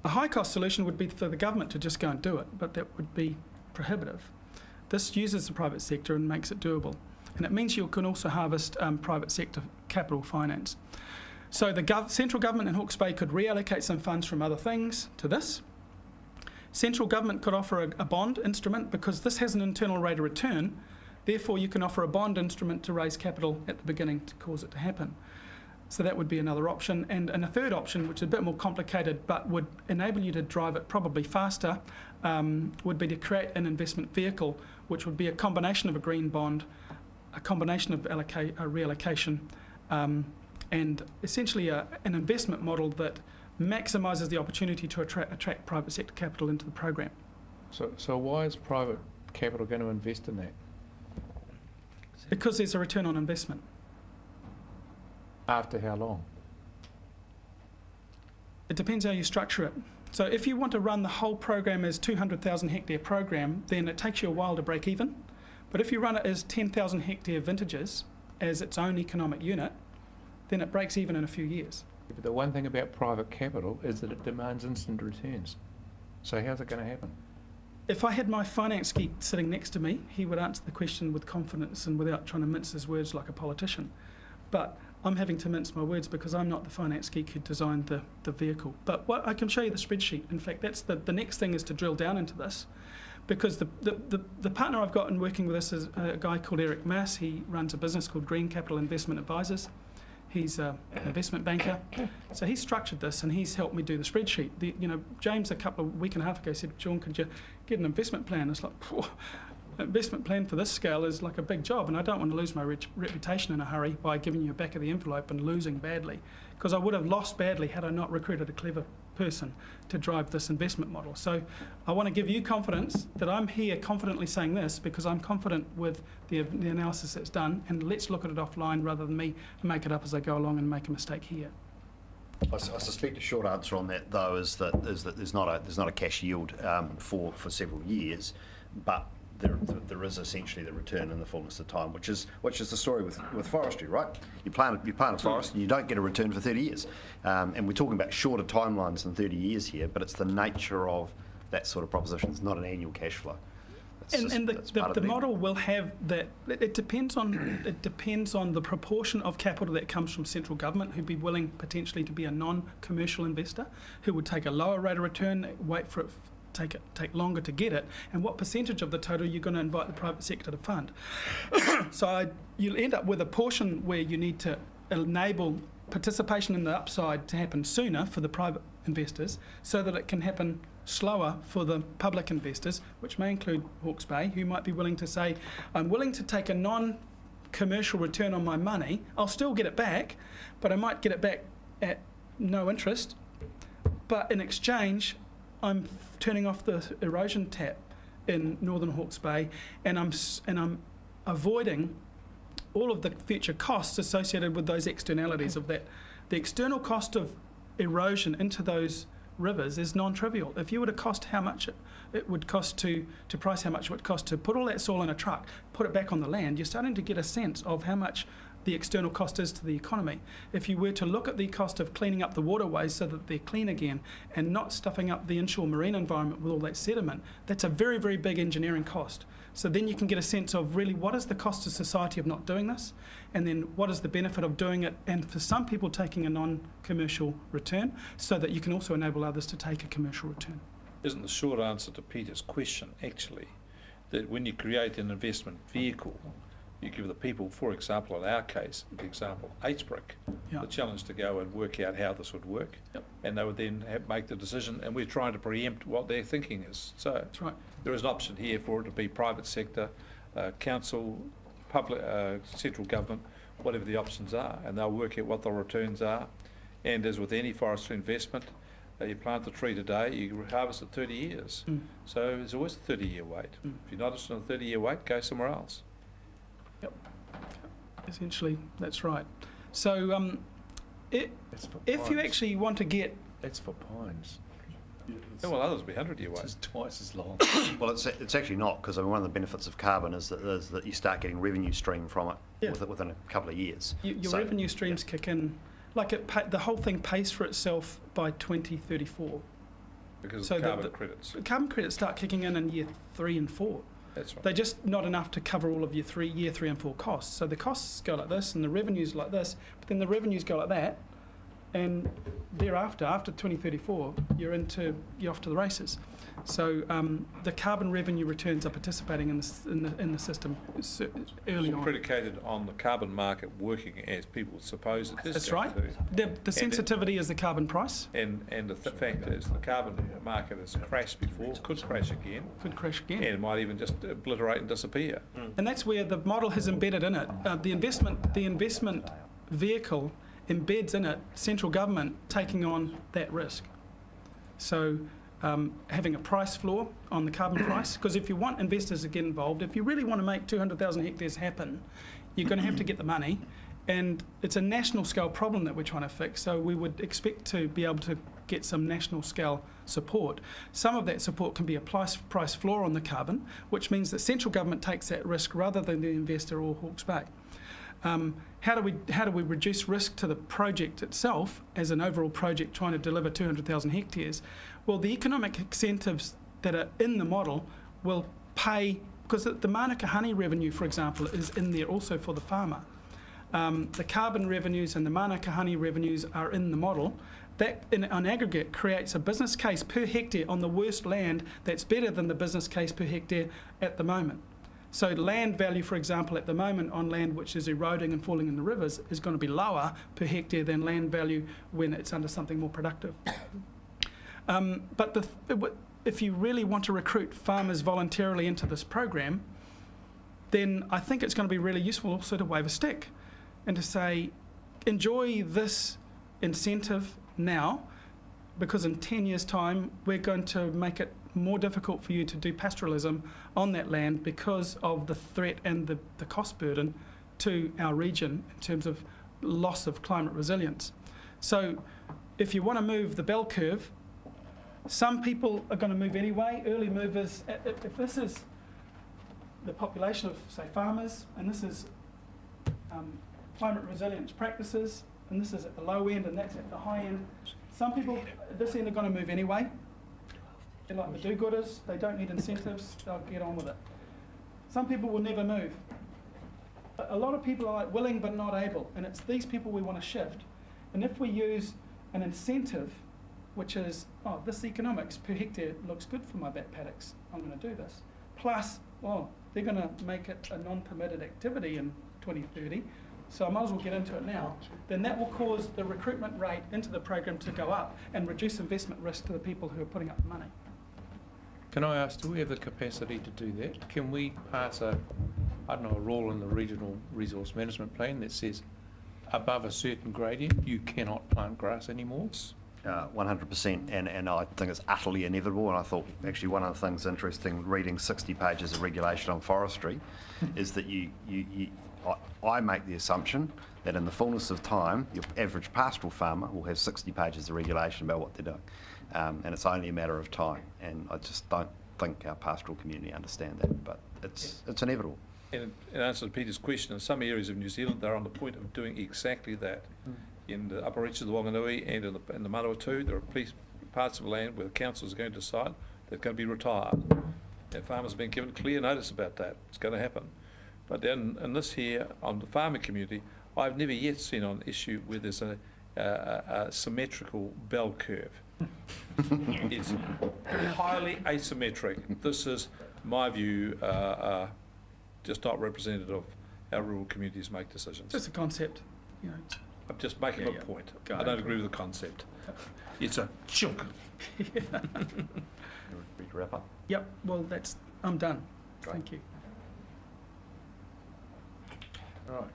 A high-cost solution would be for the government to just go and do it, but that would be prohibitive. This uses the private sector and makes it doable. And it means you can also harvest private sector capital finance. So the central government in Hawke's Bay could reallocate some funds from other things to this. Central government could offer a bond instrument because this has an internal rate of return. Therefore, you can offer a bond instrument to raise capital at the beginning to cause it to happen. So that would be another option. And a third option, which is a bit more complicated but would enable you to drive it probably faster, would be to create an investment vehicle, which would be a combination of a green bond, a combination of reallocation, and essentially an investment model that maximises the opportunity to attract private sector capital into the program. So why is private capital going to invest in that? Because there's a return on investment. After how long? It depends how you structure it. So if you want to run the whole program as 200,000 hectare program, then it takes you a while to break even. But if you run it as 10,000 hectare vintages as its own economic unit, then it breaks even in a few years. But the one thing about private capital is that it demands instant returns. So how's it going to happen? If I had my finance geek sitting next to me, he would answer the question with confidence and without trying to mince his words like a politician. But I'm having to mince my words because I'm not the finance geek who designed the vehicle. But what I can show you the spreadsheet. In fact, that's the next thing is to drill down into this, because the partner I've got in working with this is a guy called Eric Mass. He runs a business called Green Capital Investment Advisors. He's an investment banker. So he's structured this and he's helped me do the spreadsheet. James a week and a half ago said, John, could you get an investment plan? It's like, an investment plan for this scale is like a big job, and I don't want to lose my reputation in a hurry by giving you a back of the envelope and losing badly, because I would have lost badly had I not recruited a clever person to drive this investment model. So I want to give you confidence that I'm here confidently saying this because I'm confident with the analysis that's done, and let's look at it offline rather than me make it up as I go along and make a mistake here. I suspect the short answer on that, though, is that there's not a cash yield for several years, but there is essentially the return in the fullness of time, which is the story with forestry, right? You plant a forest and you don't get a return for 30 years, and we're talking about shorter timelines than 30 years here, but it's the nature of that sort of proposition. It's not an annual cash flow. The model will have that. It depends on the proportion of capital that comes from central government, who'd be willing potentially to be a non-commercial investor, who would take a lower rate of return, wait for it, take longer to get it, and what percentage of the total you're going to invite the private sector to fund. So you'll end up with a portion where you need to enable participation in the upside to happen sooner for the private investors, so that it can happen slower for the public investors, which may include Hawke's Bay, who might be willing to say, I'm willing to take a non-commercial return on my money. I'll still get it back, but I might get it back at no interest. But in exchange, I'm turning off the erosion tap in northern Hawke's Bay, and I'm avoiding all of the future costs associated with those externalities of that. The external cost of erosion into those rivers is non-trivial. If you were to cost how much it would cost to price how much it would cost to put all that soil in a truck, put it back on the land, you're starting to get a sense of how much the external cost is to the economy. If you were to look at the cost of cleaning up the waterways so that they're clean again and not stuffing up the inshore marine environment with all that sediment, that's a very, very big engineering cost. So then you can get a sense of really what is the cost to society of not doing this, and then what is the benefit of doing it, and for some people taking a non-commercial return, so that you can also enable others to take a commercial return. Isn't the short answer to Peter's question actually that when you create an investment vehicle, you give the people, for example, in our case, the example, HBRC, the challenge to go and work out how this would work, and they would then make the decision, and we're trying to preempt what their thinking is. So that's right. There is an option here for it to be private sector, council, public, central government, whatever the options are, and they'll work out what the returns are. And as with any forestry investment, you plant the tree today, you harvest it 30 years. So there's always a 30-year wait. If you're not interested in a 30-year wait, go somewhere else. Yep. Essentially, that's right. So if you actually want to get... That's for pines. Yeah, well, others will be 100-year wait. It's twice as long. Well, it's actually not, because one of the benefits of carbon is that you start getting revenue stream from it within a couple of years. Your revenue streams kick in, like the whole thing pays for itself by 2034. Because of carbon credits. Carbon credits start kicking in year 3 and 4. That's right. They're just not enough to cover all of your year 3 and 4 costs. So the costs go like this, and the revenues like this, but then the revenues go like that, and thereafter, after 2034, you're off to the races. So the carbon revenue returns are participating in the system early on. Predicated on the carbon market working as people suppose it is. That's right. The sensitivity is the carbon price. And the fact is the carbon market has crashed before, could crash again. Could crash again. And it might even just obliterate and disappear. And that's where the model has embedded in it. The investment vehicle embeds in it central government taking on that risk. So having a price floor on the carbon price, because if you want investors to get involved, if you really want to make 200,000 hectares happen, you're going to have to get the money, And it's a national scale problem that we're trying to fix, so we would expect to be able to get some national scale support. Some of that support can be a price floor on the carbon, which means that central government takes that risk rather than the investor or Hawke's Bay. How do we reduce risk to the project itself as an overall project trying to deliver 200,000 hectares? Well, the economic incentives that are in the model will pay, because the Mānuka honey revenue, for example, is in there also for the farmer. The carbon revenues and the Mānuka honey revenues are in the model. That, on aggregate, creates a business case per hectare on the worst land that's better than the business case per hectare at the moment. So land value, for example, at the moment on land which is eroding and falling in the rivers is going to be lower per hectare than land value when it's under something more productive. But if you really want to recruit farmers voluntarily into this program, then I think it's going to be really useful also to wave a stick and to say, enjoy this incentive now, because in 10 years' time, we're going to make it more difficult for you to do pastoralism on that land because of the threat and the cost burden to our region in terms of loss of climate resilience. So if you want to move the bell curve, some people are going to move anyway, early movers. If this is the population of, say, farmers, and this is climate resilience practices, and this is at the low end and that's at the high end, some people at this end are going to move anyway. They're like the do-gooders, they don't need incentives, they'll get on with it. Some people will never move. A lot of people are like willing but not able, and it's these people we want to shift. And if we use an incentive, which is, oh, this economics per hectare looks good for my back paddocks, I'm going to do this. Plus, well, they're going to make it a non-permitted activity in 2030, so I might as well get into it now, then that will cause the recruitment rate into the program to go up and reduce investment risk to the people who are putting up the money. Can I ask, do we have the capacity to do that? Can we pass a rule in the regional resource management plan that says above a certain gradient, you cannot plant grass anymore? 100%, and I think it's utterly inevitable. And I thought actually one of the things interesting reading 60 pages of regulation on forestry is that I make the assumption that in the fullness of time, your average pastoral farmer will have 60 pages of regulation about what they're doing, and it's only a matter of time. And I just don't think our pastoral community understand that, but it's inevitable. In answer to Peter's question, in some areas of New Zealand, they're on the point of doing exactly that. In the upper reaches of the Wanganui and in the Manawatu, there are parts of land where the councils are going to decide they're going to be retired. And farmers have been given clear notice about that. It's going to happen. But then in this here, on the farming community, I've never yet seen an issue where there's a symmetrical bell curve. It's highly asymmetric. This is, my view, just not representative of how rural communities make decisions. Just a concept, you know. I'm just making a point. I don't agree with the concept. It's a chunk. Ready to wrap up? Yep, well, I'm done. Great. Thank you.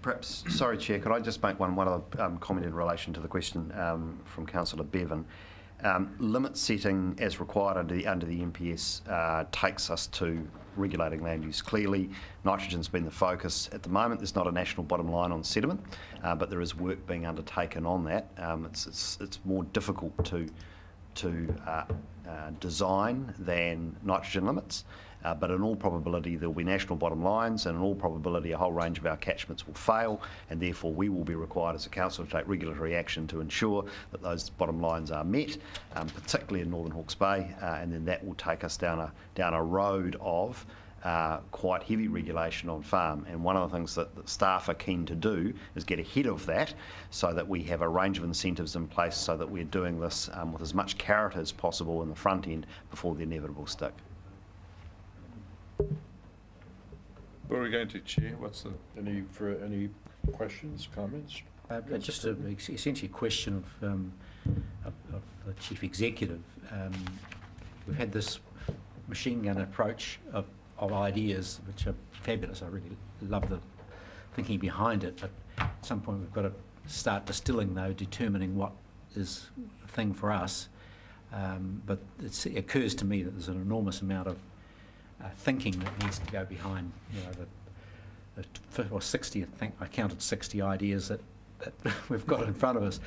Perhaps, sorry, Chair, could I just make one other comment in relation to the question from Councillor Bevan? Limit setting as required under the MPS takes us to regulating land use. Clearly, nitrogen's been the focus. At the moment, there's not a national bottom line on sediment, but there is work being undertaken on that. It's more difficult to design than nitrogen limits. But in all probability there will be national bottom lines, and in all probability a whole range of our catchments will fail, and therefore we will be required as a council to take regulatory action to ensure that those bottom lines are met, particularly in Northern Hawke's Bay, and then that will take us down a road of quite heavy regulation on farm. And one of the things that staff are keen to do is get ahead of that so that we have a range of incentives in place so that we're doing this with as much carrot as possible in the front end before the inevitable stick. Where are we going to, Chair? What's the... Any questions, comments? Just essentially a question of the Chief Executive. We've had this machine gun approach of ideas, which are fabulous. I really love the thinking behind it, but at some point we've got to start distilling, though, determining what is the thing for us. But it occurs to me that there's an enormous amount of thinking that needs to go behind, or 60, I think I counted 60 ideas that we've got in front of us.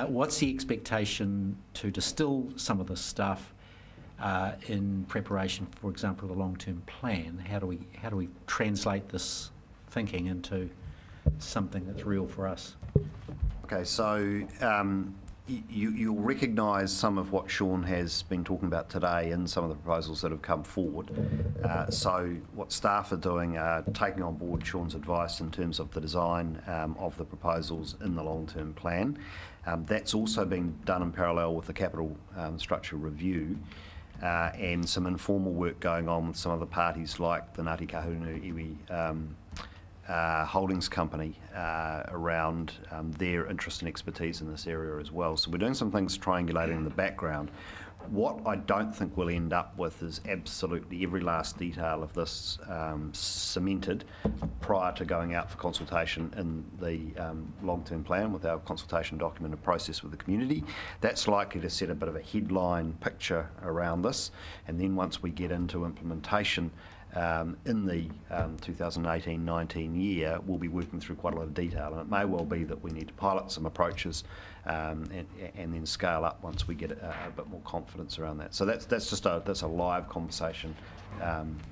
What's the expectation to distill some of this stuff in preparation, for example, of the long-term plan? How do we translate this thinking into something that's real for us? Okay, so you'll recognise some of what Sean has been talking about today in some of the proposals that have come forward. So what staff are doing are taking on board Sean's advice in terms of the design of the proposals in the long-term plan. That's also being done in parallel with the capital structure review and some informal work going on with some of the parties like the Ngāti Kahunu Iwi holdings company around their interest and expertise in this area as well. So we're doing some things triangulating in the background. What I don't think we'll end up with is absolutely every last detail of this cemented prior to going out for consultation in the long-term plan with our consultation document and process with the community. That's likely to set a bit of a headline picture around this, and then once we get into implementation in the 2018-19 year, we'll be working through quite a lot of detail, and it may well be that we need to pilot some approaches and then scale up once we get a bit more confidence around that. So that's a live conversation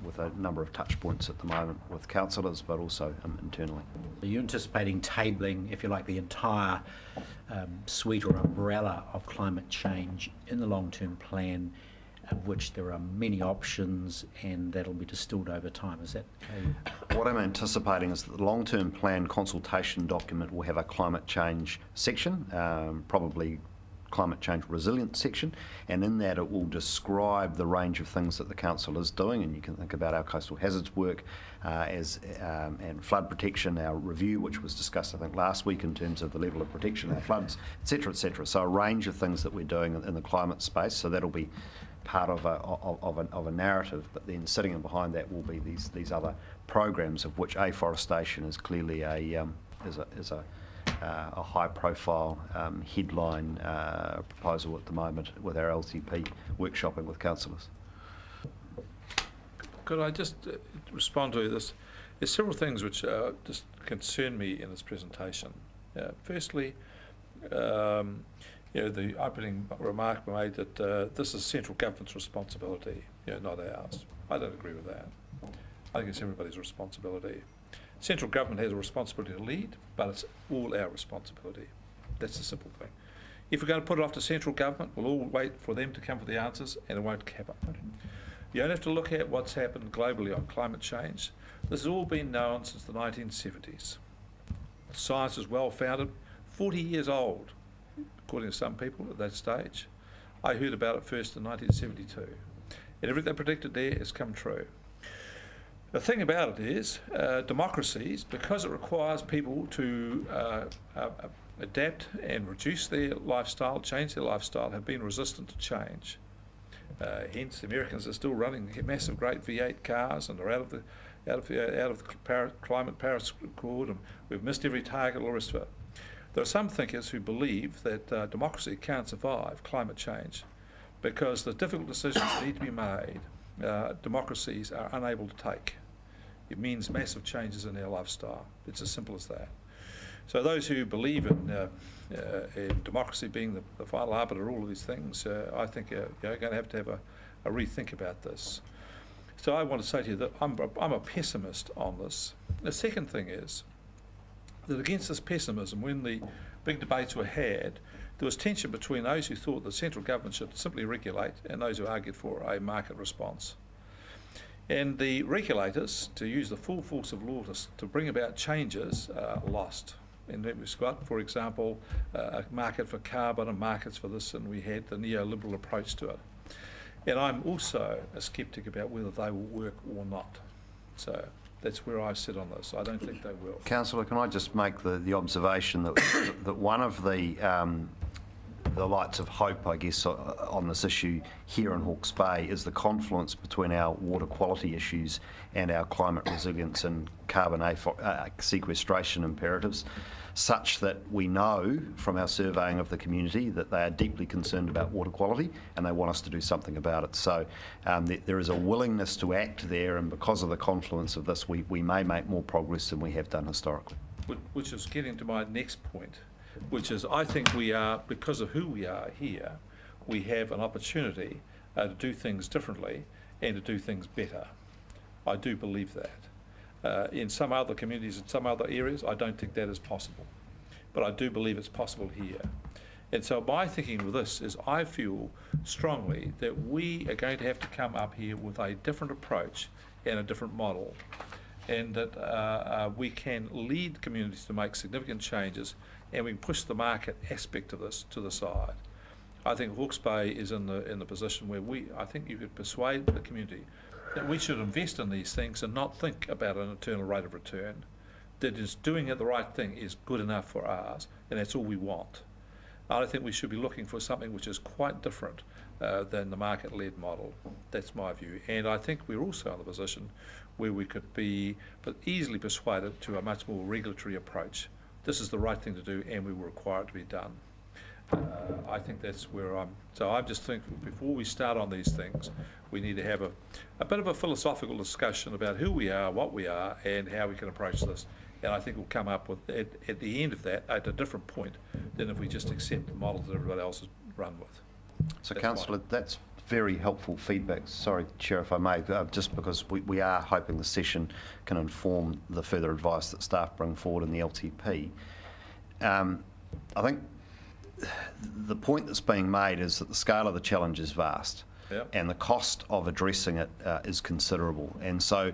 with a number of touch points at the moment with councillors, but also internally. Are you anticipating tabling, if you like, the entire suite or umbrella of climate change in the long-term plan, of which there are many options, and that'll be distilled over time? Is that What I'm anticipating is that the long-term plan consultation document will have a climate change section, probably climate change resilience section, and in that it will describe the range of things that the council is doing, and you can think about our coastal hazards work and flood protection, our review, which was discussed I think last week in terms of the level of protection of floods, etc., etc. So a range of things that we're doing in the climate space. So that'll be part of a narrative, but then sitting in behind that will be these other programs, of which afforestation is clearly a high profile headline proposal at the moment with our LCP workshopping with councillors. Could I just respond to this? There's several things which just concern me in this presentation. Firstly, the opening remark made that this is central government's responsibility, not ours. I don't agree with that. I think it's everybody's responsibility. Central government has a responsibility to lead, but it's all our responsibility. That's the simple thing. If we're going to put it off to central government, we'll all wait for them to come with the answers, and it won't happen. You don't have to look at what's happened globally on climate change. This has all been known since the 1970s. Science is well founded, 40 years old, according to some people at that stage. I heard about it first in 1972. And everything they predicted there has come true. The thing about it is, democracies, because it requires people to adapt and reduce their lifestyle, change their lifestyle, have been resistant to change. Hence, the Americans are still running massive, great V8 cars and are out of the climate Paris Accord, and we've missed every target, all the rest of it. There are some thinkers who believe that democracy can't survive climate change because the difficult decisions that need to be made, democracies are unable to take. It means massive changes in their lifestyle. It's as simple as that. So those who believe in democracy being the final arbiter of all of these things, I think are going to have a rethink about this. So I want to say to you that I'm a pessimist on this. The second thing is that against this pessimism, when the big debates were had, there was tension between those who thought the central government should simply regulate and those who argued for a market response. And the regulators, to use the full force of law to bring about changes, lost. And we've got, for example, a market for carbon and markets for this, and we had the neoliberal approach to it. And I'm also a sceptic about whether they will work or not. So that's where I sit on this. I don't think they will. Councillor, can I just make the observation that that one of the the lights of hope, I guess, on this issue here in Hawke's Bay is the confluence between our water quality issues and our climate resilience and carbon sequestration imperatives, such that we know from our surveying of the community that they are deeply concerned about water quality and they want us to do something about it. So there is a willingness to act there, and because of the confluence of this, we may make more progress than we have done historically. Which is getting to my next point, which is I think we are, because of who we are here, we have an opportunity to do things differently and to do things better. I do believe that. In some other communities, in some other areas, I don't think that is possible. But I do believe it's possible here. And so my thinking with this is I feel strongly that we are going to have to come up here with a different approach and a different model, and that we can lead communities to make significant changes, and we can push the market aspect of this to the side. I think Hawke's Bay is in the position where I think you could persuade the community that we should invest in these things and not think about an internal rate of return. That is, doing it the right thing is good enough for ours, and that's all we want. I think we should be looking for something which is quite different than the market-led model. That's my view. And I think we're also in the position where we could be easily persuaded to a much more regulatory approach. This is the right thing to do, and we will require it to be done. I think that's where so I just think before we start on these things, we need to have a bit of a philosophical discussion about who we are, what we are, and how we can approach this. And I think we'll come up with, at the end of that, at a different point than if we just accept the models that everybody else has run with. So, Councillor, that's very helpful feedback. Sorry, Chair, if I may, just because we are hoping the session can inform the further advice that staff bring forward in the LTP. I think the point that's being made is that the scale of the challenge is vast, and the cost of addressing it is considerable. And so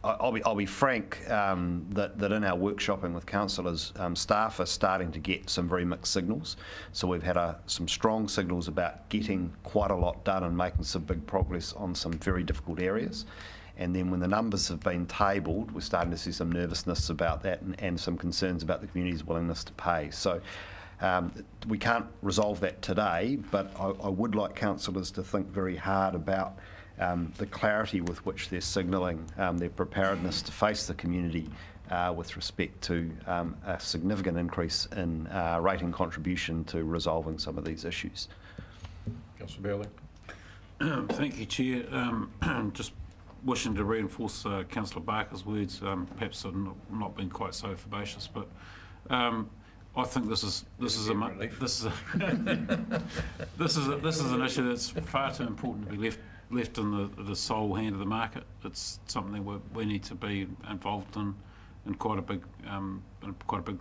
I'll be frank that in our workshopping with councillors, staff are starting to get some very mixed signals. So we've had some strong signals about getting quite a lot done and making some big progress on some very difficult areas. And then when the numbers have been tabled, we're starting to see some nervousness about that and some concerns about the community's willingness to pay. So we can't resolve that today, but I would like councillors to think very hard about the clarity with which they're signalling their preparedness to face the community with respect to a significant increase in rating contribution to resolving some of these issues. Councillor Bailey. Thank you, Chair. Just wishing to reinforce Councillor Barker's words, perhaps I've not been quite so herbaceous, but I think this is an issue that's far too important to be left in the sole hand of the market. It's something we need to be involved in quite a big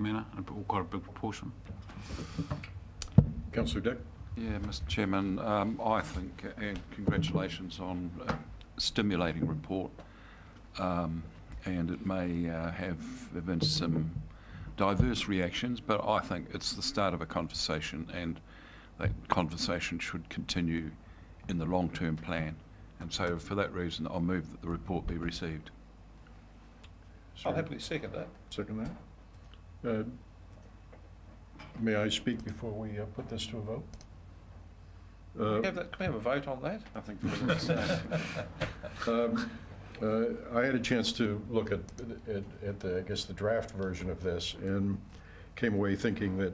manner and quite a big proportion. Councillor Dick. Yeah, Mr. Chairman, I think, and congratulations on stimulating report, and it may have been some diverse reactions, but I think it's the start of a conversation, and that conversation should continue in the long-term plan. And so for that reason, I'll move that the report be received. I'll happily second that. Second that. May I speak before we put this to a vote? Can we have a vote on that? I think I had a chance to look at the, I guess, the draft version of this, and came away thinking that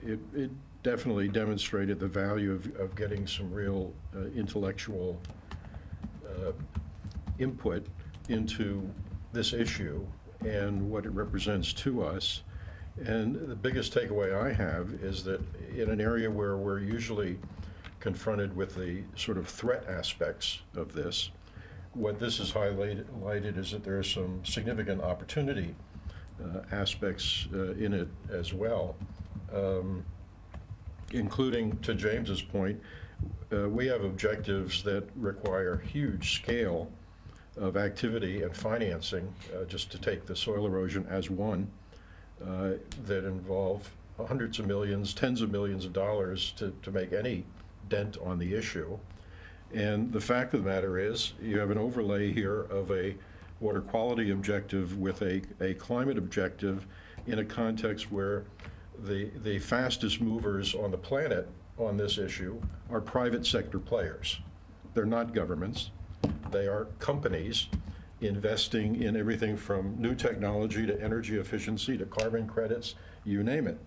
it definitely demonstrated the value of getting some real intellectual input into this issue and what it represents to us. And the biggest takeaway I have is that in an area where we're usually confronted with the sort of threat aspects of this, what this has highlighted is that there are some significant opportunity aspects in it as well, including, to James's point, we have objectives that require huge scale of activity and financing, just to take the soil erosion as one, that involve hundreds of millions, tens of millions of dollars to make any dent on the issue. And the fact of the matter is, you have an overlay here of a water quality objective with a climate objective in a context where the fastest movers on the planet on this issue are private sector players. They're not governments. They are companies investing in everything from new technology to energy efficiency to carbon credits, you name it.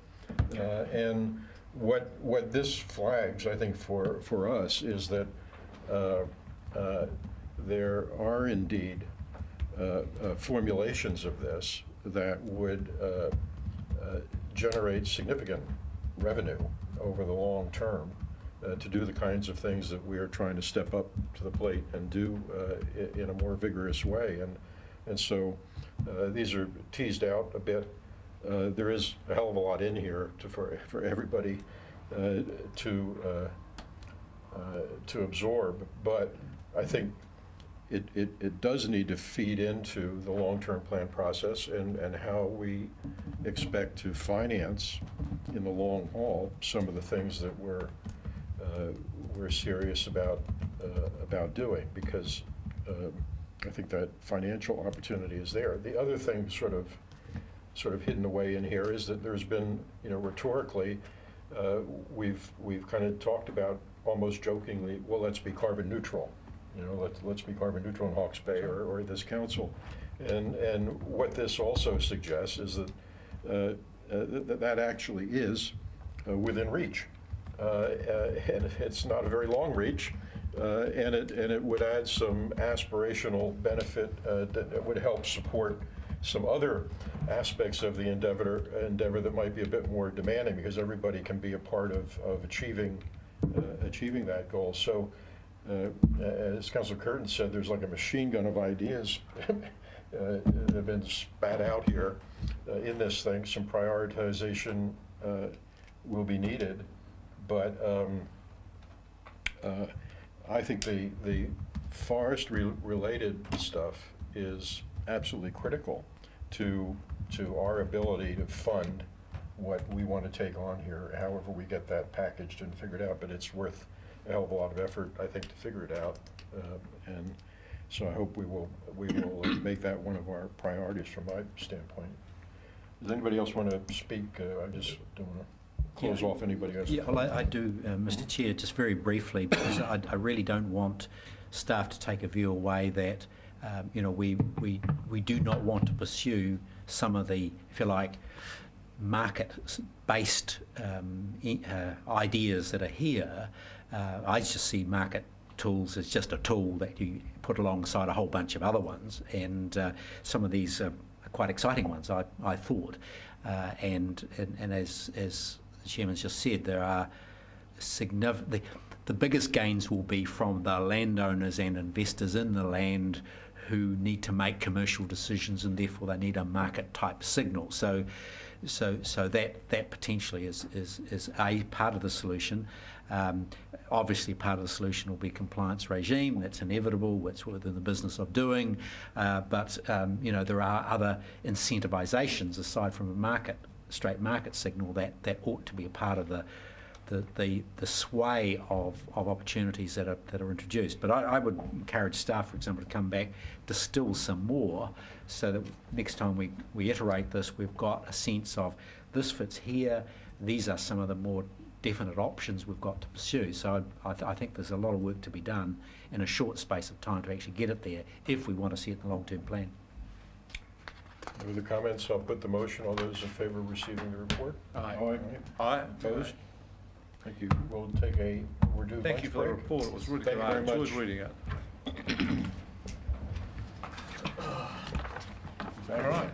And what this flags, I think, for us is that there are indeed formulations of this that would generate significant revenue over the long term to do the kinds of things that we are trying to step up to the plate and do in a more vigorous way. And so these are teased out a bit. There is a hell of a lot in here for everybody to absorb, but I think it does need to feed into the long-term plan process and how we expect to finance in the long haul some of the things that we're serious about doing, because I think that financial opportunity is there. The other thing sort of hidden away in here is that there's been, rhetorically, we've kind of talked about almost jokingly, well, let's be carbon neutral. Let's be carbon neutral in Hawke's Bay or this council. And what this also suggests is that that actually is within reach. And it's not a very long reach, and it would add some aspirational benefit that would help support some other aspects of the endeavor that might be a bit more demanding, because everybody can be a part of achieving that goal. So, as Councilor Curtin said, there's like a machine gun of ideas that have been spat out here in this thing. Some prioritization will be needed, but I think the forest-related stuff is absolutely critical to our ability to fund what we want to take on here, however we get that packaged and figured out. But it's worth a hell of a lot of effort, I think, to figure it out. And so I hope we will make that one of our priorities from my standpoint. Does anybody else want to speak? I just don't want to close off anybody else. Yeah, well, I do, Mr. Chair, just very briefly, because I really don't want staff to take a view away that we do not want to pursue some of the, if you like, market-based ideas that are here. I just see market tools as just a tool that you put alongside a whole bunch of other ones, and some of these are quite exciting ones, I thought. And as the Chairman's just said, there are significant. The biggest gains will be from the landowners and investors in the land who need to make commercial decisions, and therefore they need a market type signal. So that potentially is a part of the solution. Obviously, part of the solution will be compliance regime. That's inevitable. It's within the business of doing. But there are other incentivisations aside from a straight market signal that ought to be a part of the sway of opportunities that are introduced. But I would encourage staff, for example, to come back, distill some more, so that next time we iterate this, we've got a sense of this fits here. These are some of the more definite options we've got to pursue. So I think there's a lot of work to be done in a short space of time to actually get it there, if we want to see it in the long-term plan. Other comments? I'll put the motion. All those in favour of receiving the report? Aye. Aye. Opposed? Thank you. We're due Thank you lunch for the break. report. It was really Thank good. you very I enjoyed much. reading it. All right.